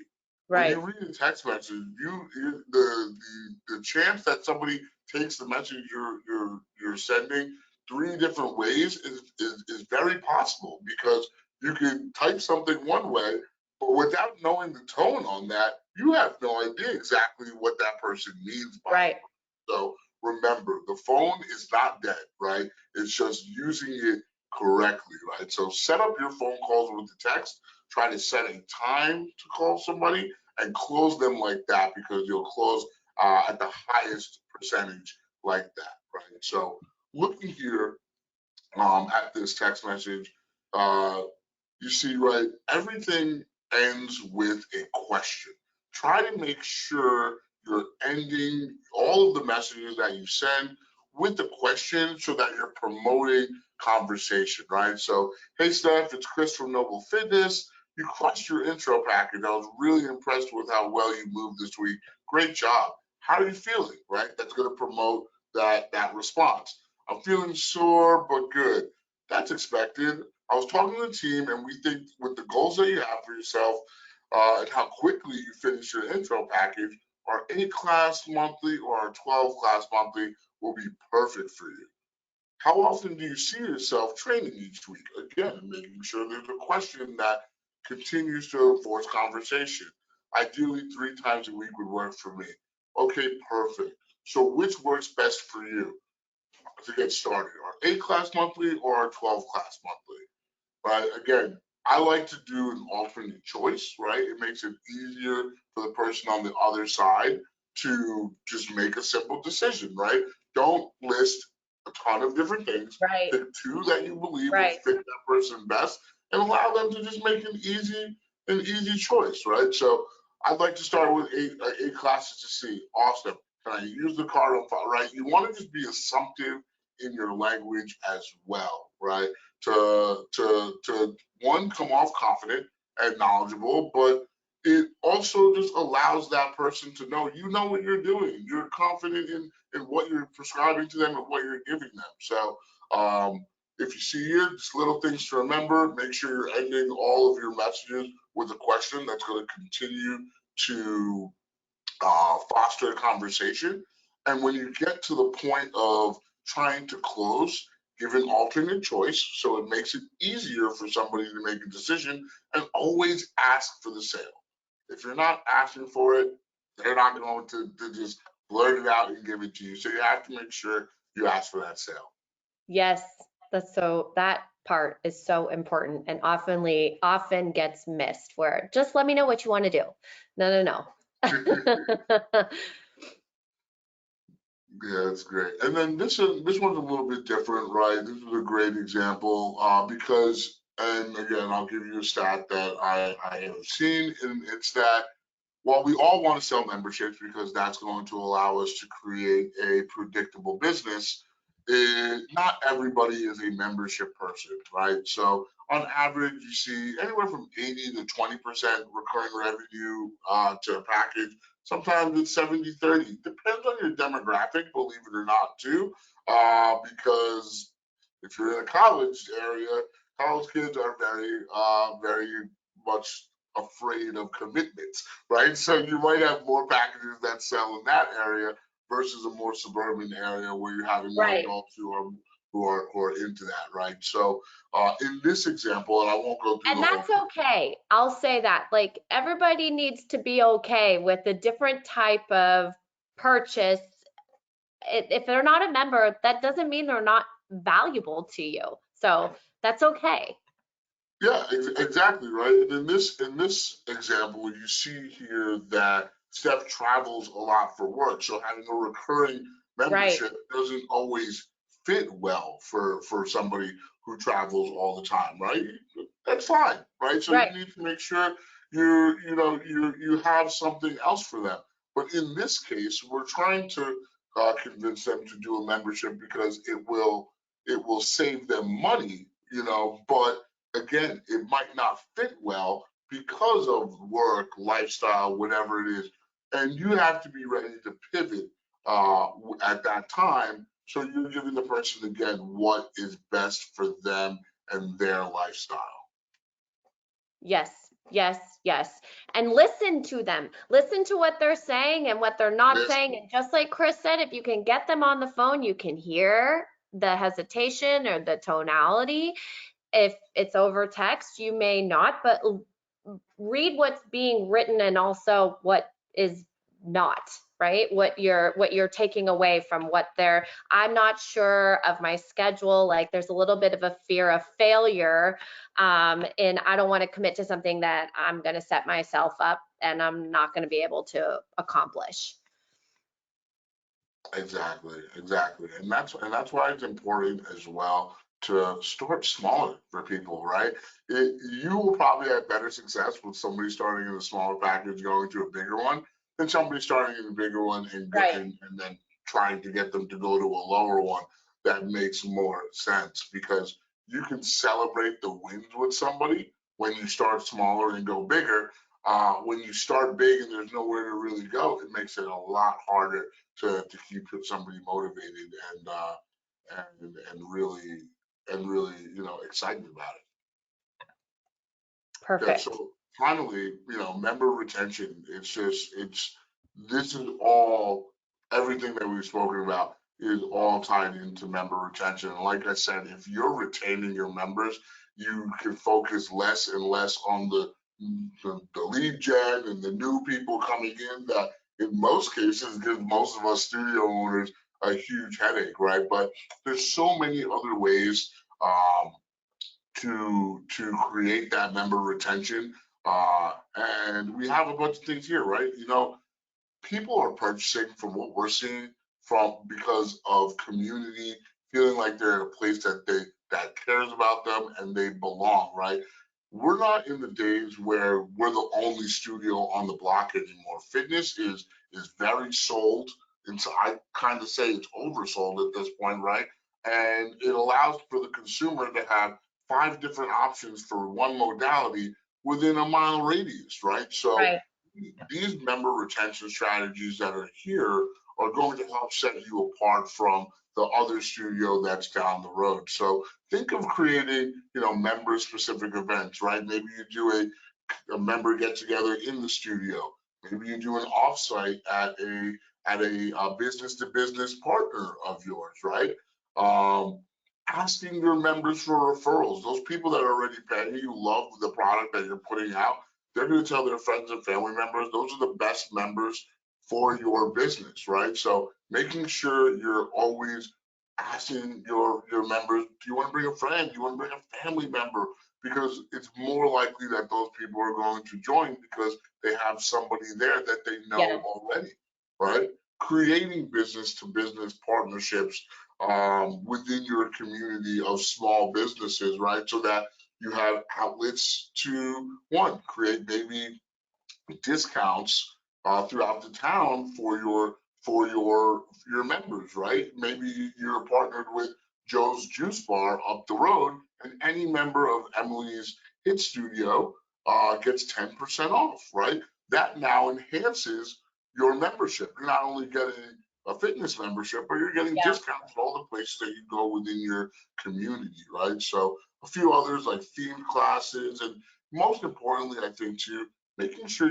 When Right. you read a text message, the chance that somebody takes the message you're sending three different ways is very possible because you can type something one way, but without knowing the tone on that, you have no idea exactly what that person means by Right. it. So remember, the phone is not dead, right? It's just using it correctly, right? So set up your phone calls with the text. Try to set a time to call somebody and close them like that because you'll close at the highest percentage like that, right? So looking here at this text message, uh, you see, right, everything ends with a question. Try to make sure you're ending all of the messages that you send with the question so that you're promoting conversation, right? So, hey, Steph, it's Chris from Noble Fitness. You crushed your intro package. I was really impressed with how well you moved this week. Great job. How are you feeling, right? That's going to promote that response. I'm feeling sore, but good. That's expected. I was talking to the team, and we think with the goals that you have for yourself and how quickly you finish your intro package, our 8-class monthly or our 12-class monthly will be perfect for you. How often do you see yourself training each week? Again, making sure there's a question that continues to force conversation. Ideally, 3 times a week would work for me. Okay, perfect. So which works best for you to get started? Our 8-class monthly or our 12-class monthly? Right? Again, I like to do an alternate choice, right? It makes it easier for the person on the other side to just make a simple decision, right? Don't list a ton of different things. Right. Pick two that you believe will Right. fit that person best and allow them to just make an easy choice, right? So I'd like to start with eight classes to see. Awesome. Can I use the card on file, right? You want to just be assumptive in your language as well, right? To one, come off confident and knowledgeable, but it also just allows that person to know you know what you're doing. You're confident in what you're prescribing to them and what you're giving them. So if you see here, just little things to remember, make sure you're ending all of your messages with a question that's going to continue to foster a conversation. And when you get to the point of trying to close, give an alternate choice so it makes it easier for somebody to make a decision and always ask for the sale. If you're not asking for it, they're not going to just blurt it out and give it to you. So you have to make sure you ask for that sale. Yes, that part is so important and often gets missed where just let me know what you want to do. No, no, no. Yeah, that's great. And then this one's a little bit different, right? This is a great example because, and again, I'll give you a stat that I have seen, and it's that while we all want to sell memberships because that's going to allow us to create a predictable business, not everybody is a membership person, right? So on average, you see anywhere from 80 to 20% recurring revenue to a package. Sometimes it's 70-30. Depends on your demographic, believe it or not, too, because if you're in a college area, college kids are very much afraid of commitments, right? So you might have more packages that sell in that area versus a more suburban area where you're having more Right. adults who are into that, right? So in this example, and I won't go through And the whole that's okay. I'll say that. Like everybody needs to be okay with a different type of purchase. If they're not a member, that doesn't mean they're not valuable to you. So that's okay. Yeah, exactly right. And in this example, you see here that Steph travels a lot for work, so having a recurring Right, membership doesn't always fit well for somebody who travels all the time, right? That's fine, right? So you right. need to make sure you have something else for them. But in this case, we're trying to convince them to do a membership because it will save them money, but again, it might not fit well because of work, lifestyle, whatever it is. And you have to be ready to pivot at that time. So you're giving the person, again, what is best for them and their lifestyle. Yes, yes, yes. And listen to them. Listen to what they're saying and what they're not This, saying. And just like Chris said, if you can get them on the phone, you can hear the hesitation or the tonality. If it's over text, you may not, but read what's being written and also what is not, right? What you're taking away from what they're, I'm not sure of my schedule. Like there's a little bit of a fear of failure. And I don't want to commit to something that I'm going to set myself up and I'm not going to be able to accomplish. exactly. And that's why it's important as well to start smaller for people, right? You will probably have better success with somebody starting in a smaller package going to a bigger one than somebody starting in a bigger one and go Right, and then trying to get them to go to a lower one. That makes more sense because you can celebrate the wins with somebody when you start smaller and go bigger. When you start big and there's nowhere to really go, it makes it a lot harder to keep somebody motivated and really excited about it. Okay, perfect. so finally, member retention. It's this is all everything that we've spoken about is all tied into member retention. And like I said, if you're retaining your members, you can focus less and less on the lead gen and the new people coming in that in most cases gives most of us studio owners a huge headache, right? But there's so many other ways um, to create that member retention. And we have a bunch of things here, right? People are purchasing from what we're seeing from because of community, feeling like they're in a place that cares about them and they belong, right? We're not in the days where we're the only studio on the block anymore. Fitness is very sold, and so I kind of say it's oversold at this point, right? And it allows for the consumer to have 5 different options for one modality within a mile radius, right? So Right. these member retention strategies that are here are going to help set you apart from the other studio that's down the road. So think of creating, member specific events, right? Maybe you do a member get together in the studio. Maybe you do an offsite at a business to business partner of yours, right? Um, Asking your members for referrals. Those people that are already paying you love the product that you're putting out. They're going to tell their friends and family members. Those are the best members for your business, right? So making sure you're always asking your members, do you want to bring a friend? Do you want to bring a family member? Because it's more likely that those people are going to join because they have somebody there that they know Yes. already, right? Creating business to business partnerships within your community of small businesses, right? So that you have outlets to create maybe discounts throughout the town for your members, right? Maybe you're partnered with Joe's Juice Bar up the road, and any member of Emily's Hit Studio gets 10% off, right? That now enhances your membership. You're not only getting a fitness membership, but you're getting Yeah. discounts at all the places that you go within your community, right? So a few others like themed classes, and most importantly, I think too, making sure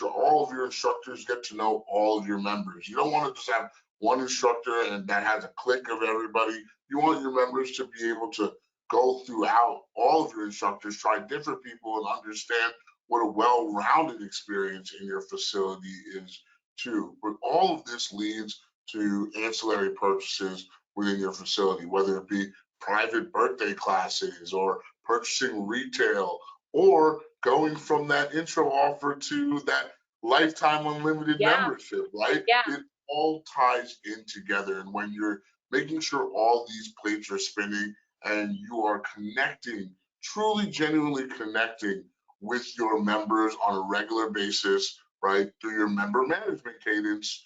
all of your instructors get to know all of your members. You don't want to just have one instructor and that has a clique of everybody. You want your members to be able to go throughout all of your instructors, try different people, and understand what a well-rounded experience in your facility is too. But all of this leads to ancillary purchases within your facility, whether it be private birthday classes or purchasing retail or going from that intro offer to that lifetime unlimited Yeah, membership, right? yeah, It all ties in together. And when you're making sure all these plates are spinning and you are connecting, truly, genuinely connecting with your members on a regular basis, right, through your member management cadence,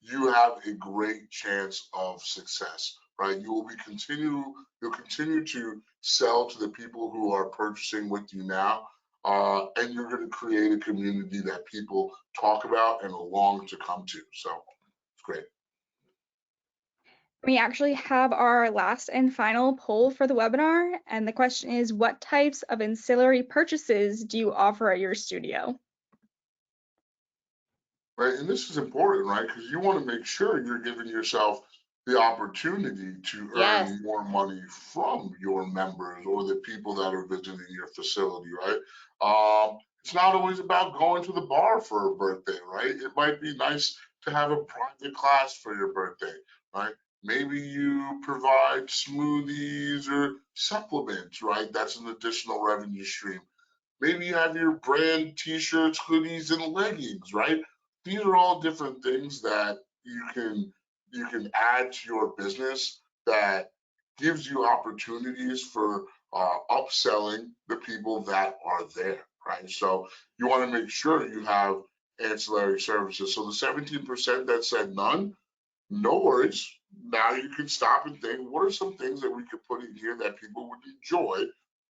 you have a great chance of success, right? You'll continue to sell to the people who are purchasing with you now, and you're going to create a community that people talk about and long to come to. So it's great. We actually have our last and final poll for the webinar, and the question is, what types of ancillary purchases do you offer at your studio? Right? And this is important, right? Because you want to make sure you're giving yourself the opportunity to yes, earn more money from your members or the people that are visiting your facility, right? It's not always about going to the bar for a birthday, right? It might be nice to have a private class for your birthday, right? Maybe you provide smoothies or supplements, right? That's an additional revenue stream. Maybe you have your brand t-shirts, hoodies, and leggings, right? These are all different things that you can add to your business that gives you opportunities for upselling the people that are there, right? So you want to make sure you have ancillary services. So the 17% that said none, no worries. Now you can stop and think, what are some things that we could put in here that people would enjoy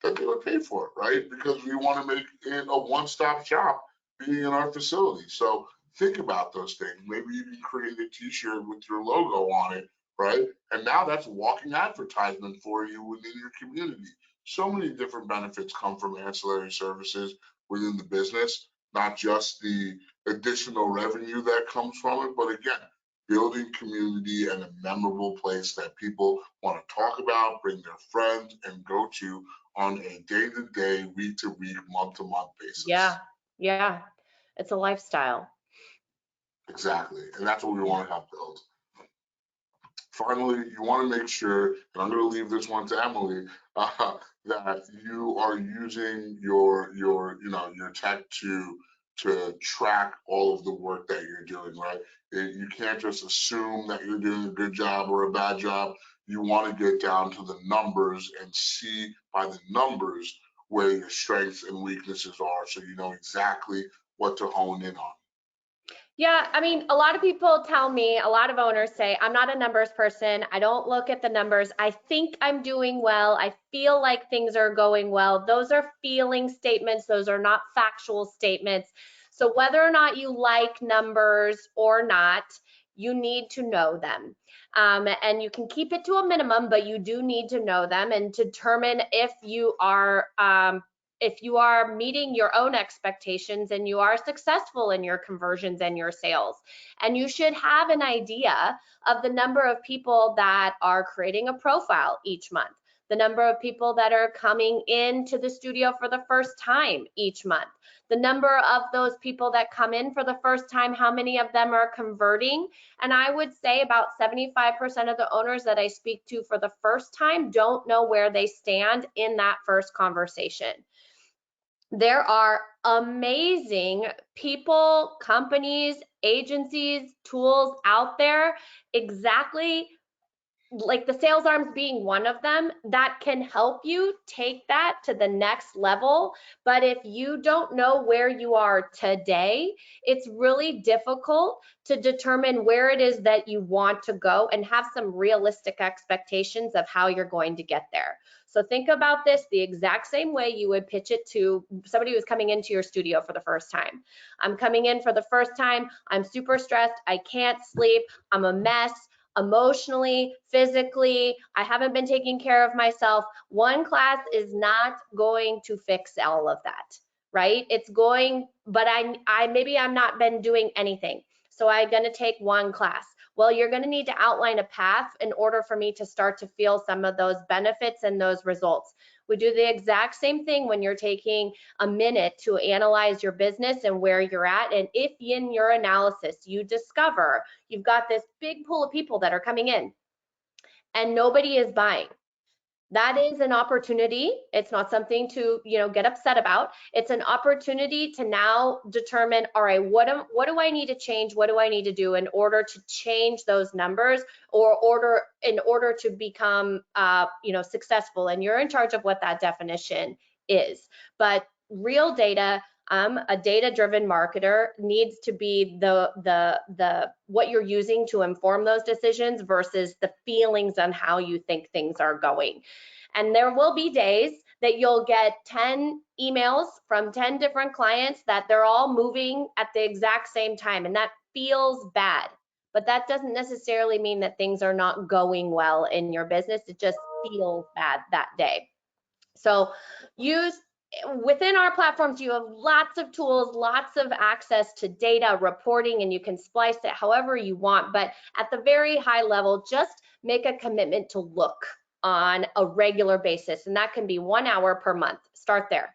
that they would pay for, right? Because we want to make it a one-stop shop being in our facility. So think about those things. Maybe you can create a t-shirt with your logo on it, right? And now that's walking advertisement for you within your community. So many different benefits come from ancillary services within the business, not just the additional revenue that comes from it, but again, building community and a memorable place that people want to talk about, bring their friends, and go to on a day-to-day, week-to-week, month-to-month yeah, basis. yeah. It's a lifestyle. Exactly. And that's what we want to help build. Finally, you want to make sure, and I'm going to leave this one to Emily, that you are using your tech to track all of the work that you're doing, right? You can't just assume that you're doing a good job or a bad job. You want to get down to the numbers and see by the numbers where your strengths and weaknesses are, so you know exactly what to hone in on. Yeah, I mean, a lot of people tell me, a lot of owners say, I'm not a numbers person. I don't look at the numbers. I think I'm doing well. I feel like things are going well. Those are feeling statements. Those are not factual statements. So whether or not you like numbers or not, you need to know them. And you can keep it to a minimum, but you do need to know them and determine if you are meeting your own expectations and you are successful in your conversions and your sales. And you should have an idea of the number of people that are creating a profile each month, the number of people that are coming into the studio for the first time each month, the number of those people that come in for the first time, how many of them are converting. And I would say about 75% of the owners that I speak to for the first time don't know where they stand in that first conversation. There are amazing people, companies, agencies, tools out there, exactly like the sales arms being one of them, that can help you take that to the next level. But if you don't know where you are today, it's really difficult to determine where it is that you want to go and have some realistic expectations of how you're going to get there. So think about this the exact same way you would pitch it to somebody who's coming into your studio for the first time. I'm coming in for the first time. I'm super stressed. I can't sleep. I'm a mess emotionally, physically. I haven't been taking care of myself. One class is not going to fix all of that, right? It's going, but I maybe I'm not been doing anything. So I'm going to take one class. Well, you're going to need to outline a path in order for me to start to feel some of those benefits and those results. We do the exact same thing when you're taking a minute to analyze your business and where you're at. And if in your analysis you discover you've got this big pool of people that are coming in and nobody is buying, That is an opportunity. It's not something to, get upset about. It's an opportunity to now determine, all right, what do I need to change? What do I need to do in order to change those numbers, or in order to become, successful? And you're in charge of what that definition is. But real data, a data-driven marketer needs to be the what you're using to inform those decisions versus the feelings on how you think things are going. And there will be days that you'll get 10 emails from 10 different clients that they're all moving at the exact same time, and that feels bad. But that doesn't necessarily mean that things are not going well in your business. It just feels bad that day. So within our platforms, you have lots of tools, lots of access to data, reporting, and you can splice it however you want. But at the very high level, just make a commitment to look on a regular basis. And that can be 1 hour per month. Start there.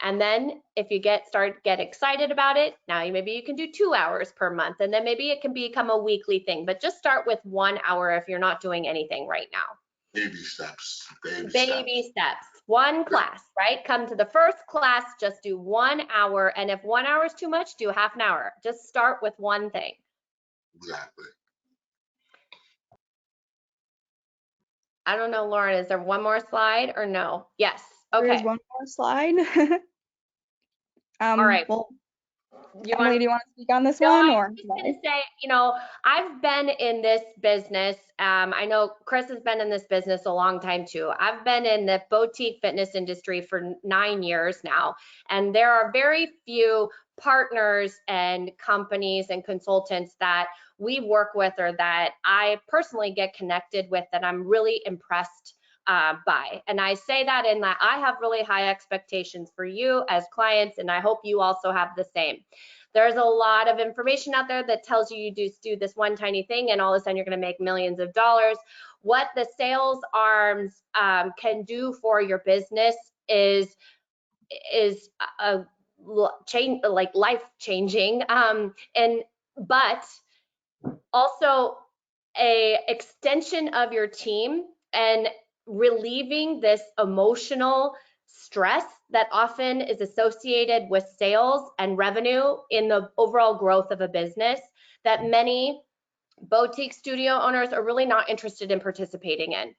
And then if you get excited about it, now maybe you can do 2 hours per month, and then maybe it can become a weekly thing. But just start with 1 hour if you're not doing anything right now. Baby steps. Baby steps. One class, right? Come to the first class, just do 1 hour. And if 1 hour is too much, do half an hour. Just start with one thing. Exactly. I don't know, Lauren, is there one more slide or no? Yes. There is Okay. one more slide. All right. Well, You Emily, want do you want to speak on this No, one, I or was just going to say, I've been in this business. I know Chris has been in this business a long time too. I've been in the boutique fitness industry for 9 years now, and there are very few partners and companies and consultants that we work with or that I personally get connected with that I'm really impressed by. And I say that in that I have really high expectations for you as clients, and I hope you also have the same. There's a lot of information out there that tells you just do this one tiny thing and all of a sudden you're going to make millions of dollars. What the sales arms can do for your business is a change, like life changing, but also a extension of your team and relieving this emotional stress that often is associated with sales and revenue in the overall growth of a business that many boutique studio owners are really not interested in participating in.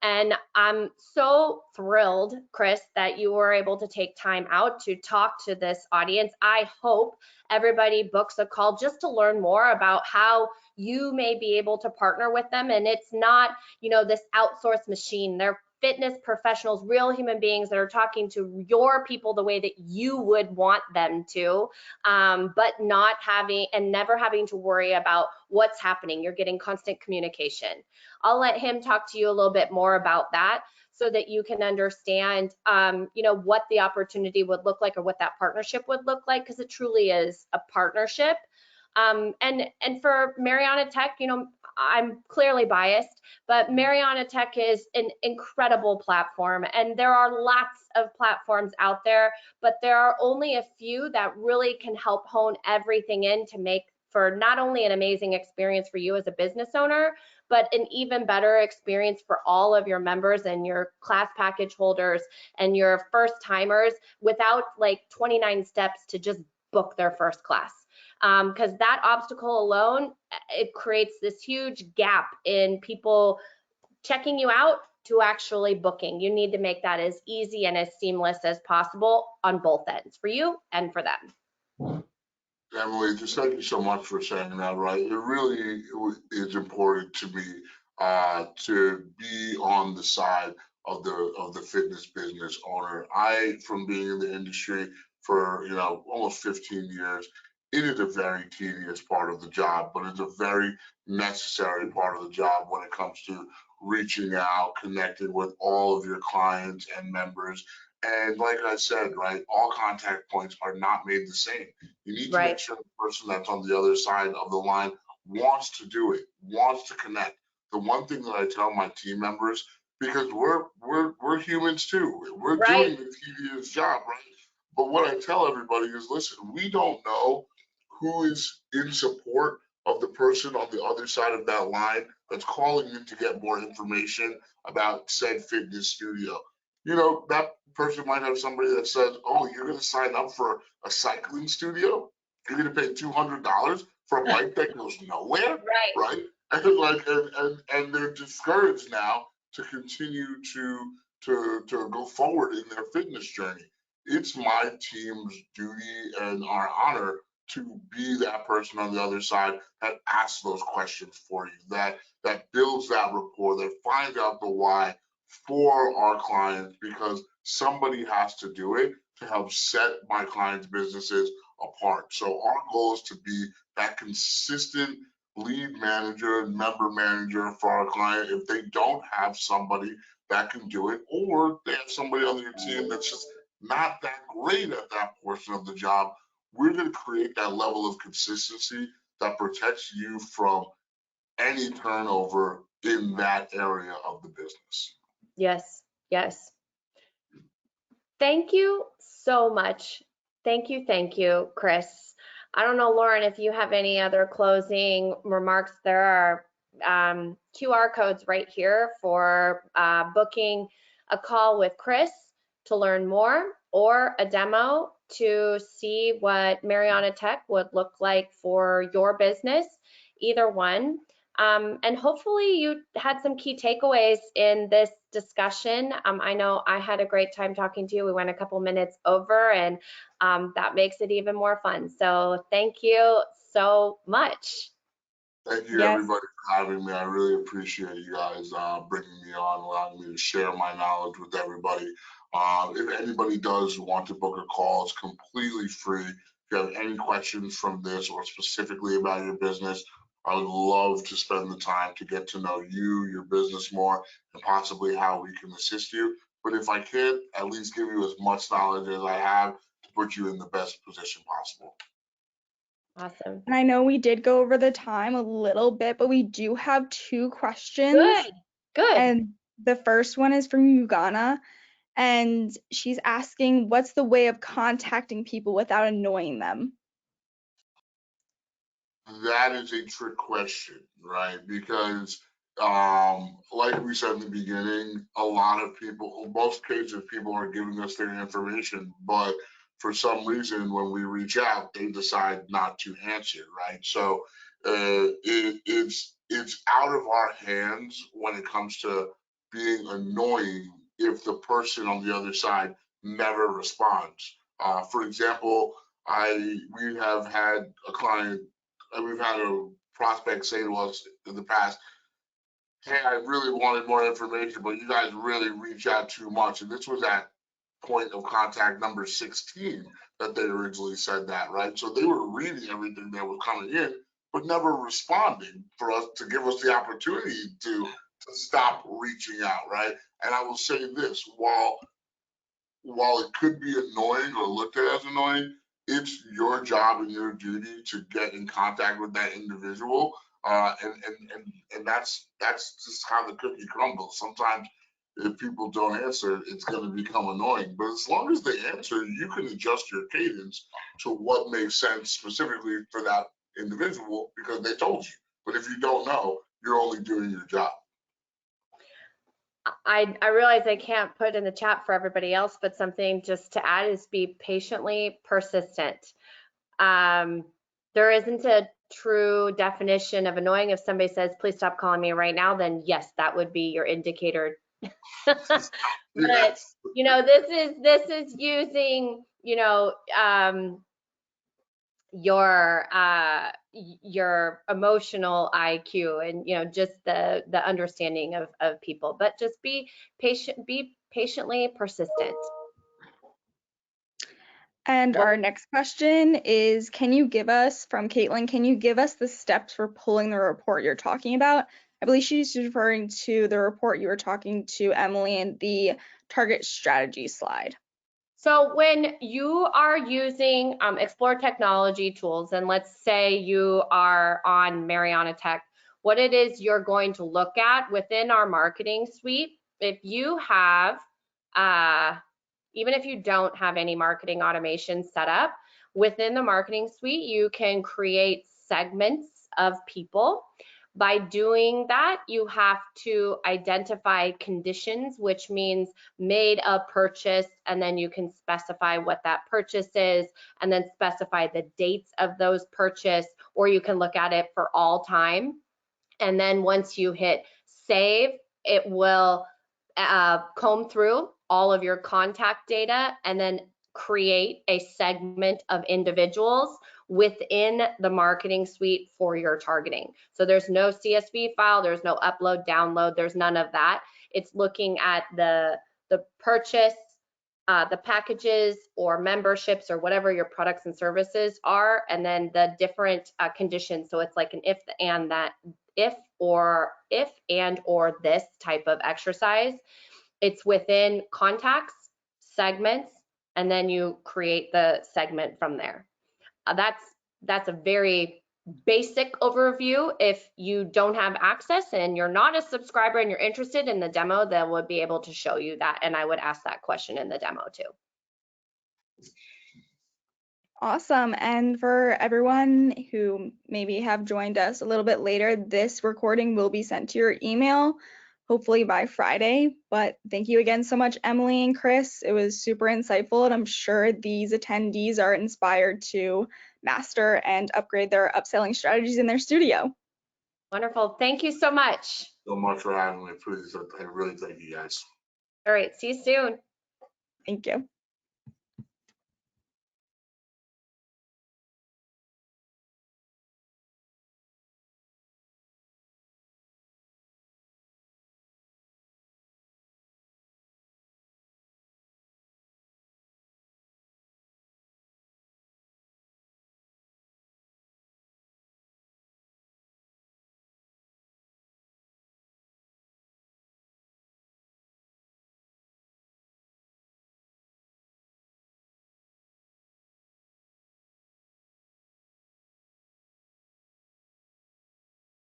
And I'm so thrilled, Chris, that you were able to take time out to talk to this audience. I hope everybody books a call just to learn more about how you may be able to partner with them. And it's not, this outsourced machine. They're fitness professionals, real human beings that are talking to your people the way that you would want them to, but not having and never having to worry about what's happening. You're getting constant communication. I'll let him talk to you a little bit more about that so that you can understand, what the opportunity would look like or what that partnership would look like, because it truly is a partnership. And for Mariana Tech, I'm clearly biased, but Mariana Tech is an incredible platform, and there are lots of platforms out there, but there are only a few that really can help hone everything in to make for not only an amazing experience for you as a business owner, but an even better experience for all of your members and your class package holders and your first timers without like 29 steps to just book their first class. Because that obstacle alone, it creates this huge gap in people checking you out to actually booking. You need to make that as easy and as seamless as possible on both ends, for you and for them. Emily, just thank you so much for saying that, right? It really is important to me to be on the side of the fitness business owner. From being in the industry for almost 15 years, it is a very tedious part of the job, but it's a very necessary part of the job when it comes to reaching out, connecting with all of your clients and members. And like I said, right, all contact points are not made the same. You need to make sure the person that's on the other side of the line wants to do it, wants to connect. The one thing that I tell my team members, because we're humans too, we're doing the tedious job, right? But what I tell everybody is, listen, we don't know who is in support of the person on the other side of that line that's calling in to get more information about said fitness studio. You know, that person might have somebody that says, oh, you're going to sign up for a cycling studio? You're going to pay $200 for a bike that goes nowhere, Right. right? And like, and they're discouraged now to continue to go forward in their fitness journey. It's my team's duty and our honor to be that person on the other side that asks those questions for you, that builds that rapport, that finds out the why for our clients, because somebody has to do it to help set my clients' businesses apart. So our goal is to be that consistent lead manager and member manager for our client. If they don't have somebody that can do it, or they have somebody on their team that's just not that great at that portion of the job, we're going to create that level of consistency that protects you from any turnover in that area of the business. Yes, yes. Thank you so much. Thank you, Chris. I don't know, Lauren, if you have any other closing remarks. There are QR codes right here for booking a call with Chris to learn more, or a demo to see what Mariana Tech would look like for your business, either one. And hopefully you had some key takeaways in this discussion. I know I had a great time talking to you. We went a couple minutes over, and that makes it even more fun. So thank you so much. Thank you, Yes. everybody, for having me. I really appreciate you guys bringing me on, allowing me to share my knowledge with everybody. If anybody does want to book a call, it's completely free. If you have any questions from this or specifically about your business, I would love to spend the time to get to know you, your business more, and possibly how we can assist you. But if I can't, at least give you as much knowledge as I have to put you in the best position possible. Awesome. And I know we did go over the time a little bit, but we do have two questions. Good, good. And the first one is from Ugana, and she's asking, what's the way of contacting people without annoying them? That is a trick question, right? Because, like we said in the beginning, a lot of people, in most cases, people are giving us their information, but for some reason, when we reach out, they decide not to answer, right? So, it's out of our hands when it comes to being annoying if the person on the other side never responds. For example, we have had a client, we've had a prospect say to us in the past, hey, I really wanted more information, but you guys really reach out too much. And this was at point of contact number 16 that they originally said that, right? So they were reading everything that was coming in, but never responding for us to give us the opportunity to stop reaching out, right? And I will say this, while it could be annoying or looked at as annoying, it's your job and your duty to get in contact with that individual. And that's just how the cookie crumbles. Sometimes if people don't answer, it's going to become annoying. But as long as they answer, you can adjust your cadence to what makes sense specifically for that individual because they told you. But if you don't know, you're only doing your job. I realize I can't put in the chat for everybody else, but something just to add is be patiently persistent. There isn't a true definition of annoying. If somebody says, please stop calling me right now, then yes, that would be your indicator. But you know, this is using, you know, your emotional IQ and, you know, just the understanding of people. But just be patient, be patiently persistent. And our next question is, can you give us, from Caitlin, can you give us the steps for pulling the report you're talking about? I believe she's referring to the report you were talking to Emily in the target strategy slide. So when you are using Explore technology tools, and let's say you are on Mariana Tech, what it is you're going to look at within our marketing suite, if you have, even if you don't have any marketing automation set up, within the marketing suite, you can create segments of people By doing that, you have to identify conditions, which means made a purchase, and then you can specify what that purchase is, and then specify the dates of those purchase, or you can look at it for all time. And then once you hit save, it will comb through all of your contact data and then create a segment of individuals within the marketing suite for your targeting. So there's no CSV file, there's no upload, download, there's none of that. It's looking at the purchase, the packages or memberships or whatever your products and services are, and then the different conditions. So it's like an if and that, if and or this type of exercise. It's within contacts, segments, and then you create the segment from there. That's a very basic overview. If you don't have access and you're not a subscriber and you're interested in the demo, then we'll be able to show you that, and I would ask that question in the demo too. Awesome. And for everyone who maybe have joined us a little bit later, this recording will be sent to your email, hopefully by Friday. But thank you again so much, Emily and Chris. It was super insightful, and I'm sure these attendees are inspired to master and upgrade their upselling strategies in their studio. Wonderful. Thank you so much. So much for having me. Please, I really thank you guys. All right. See you soon. Thank you.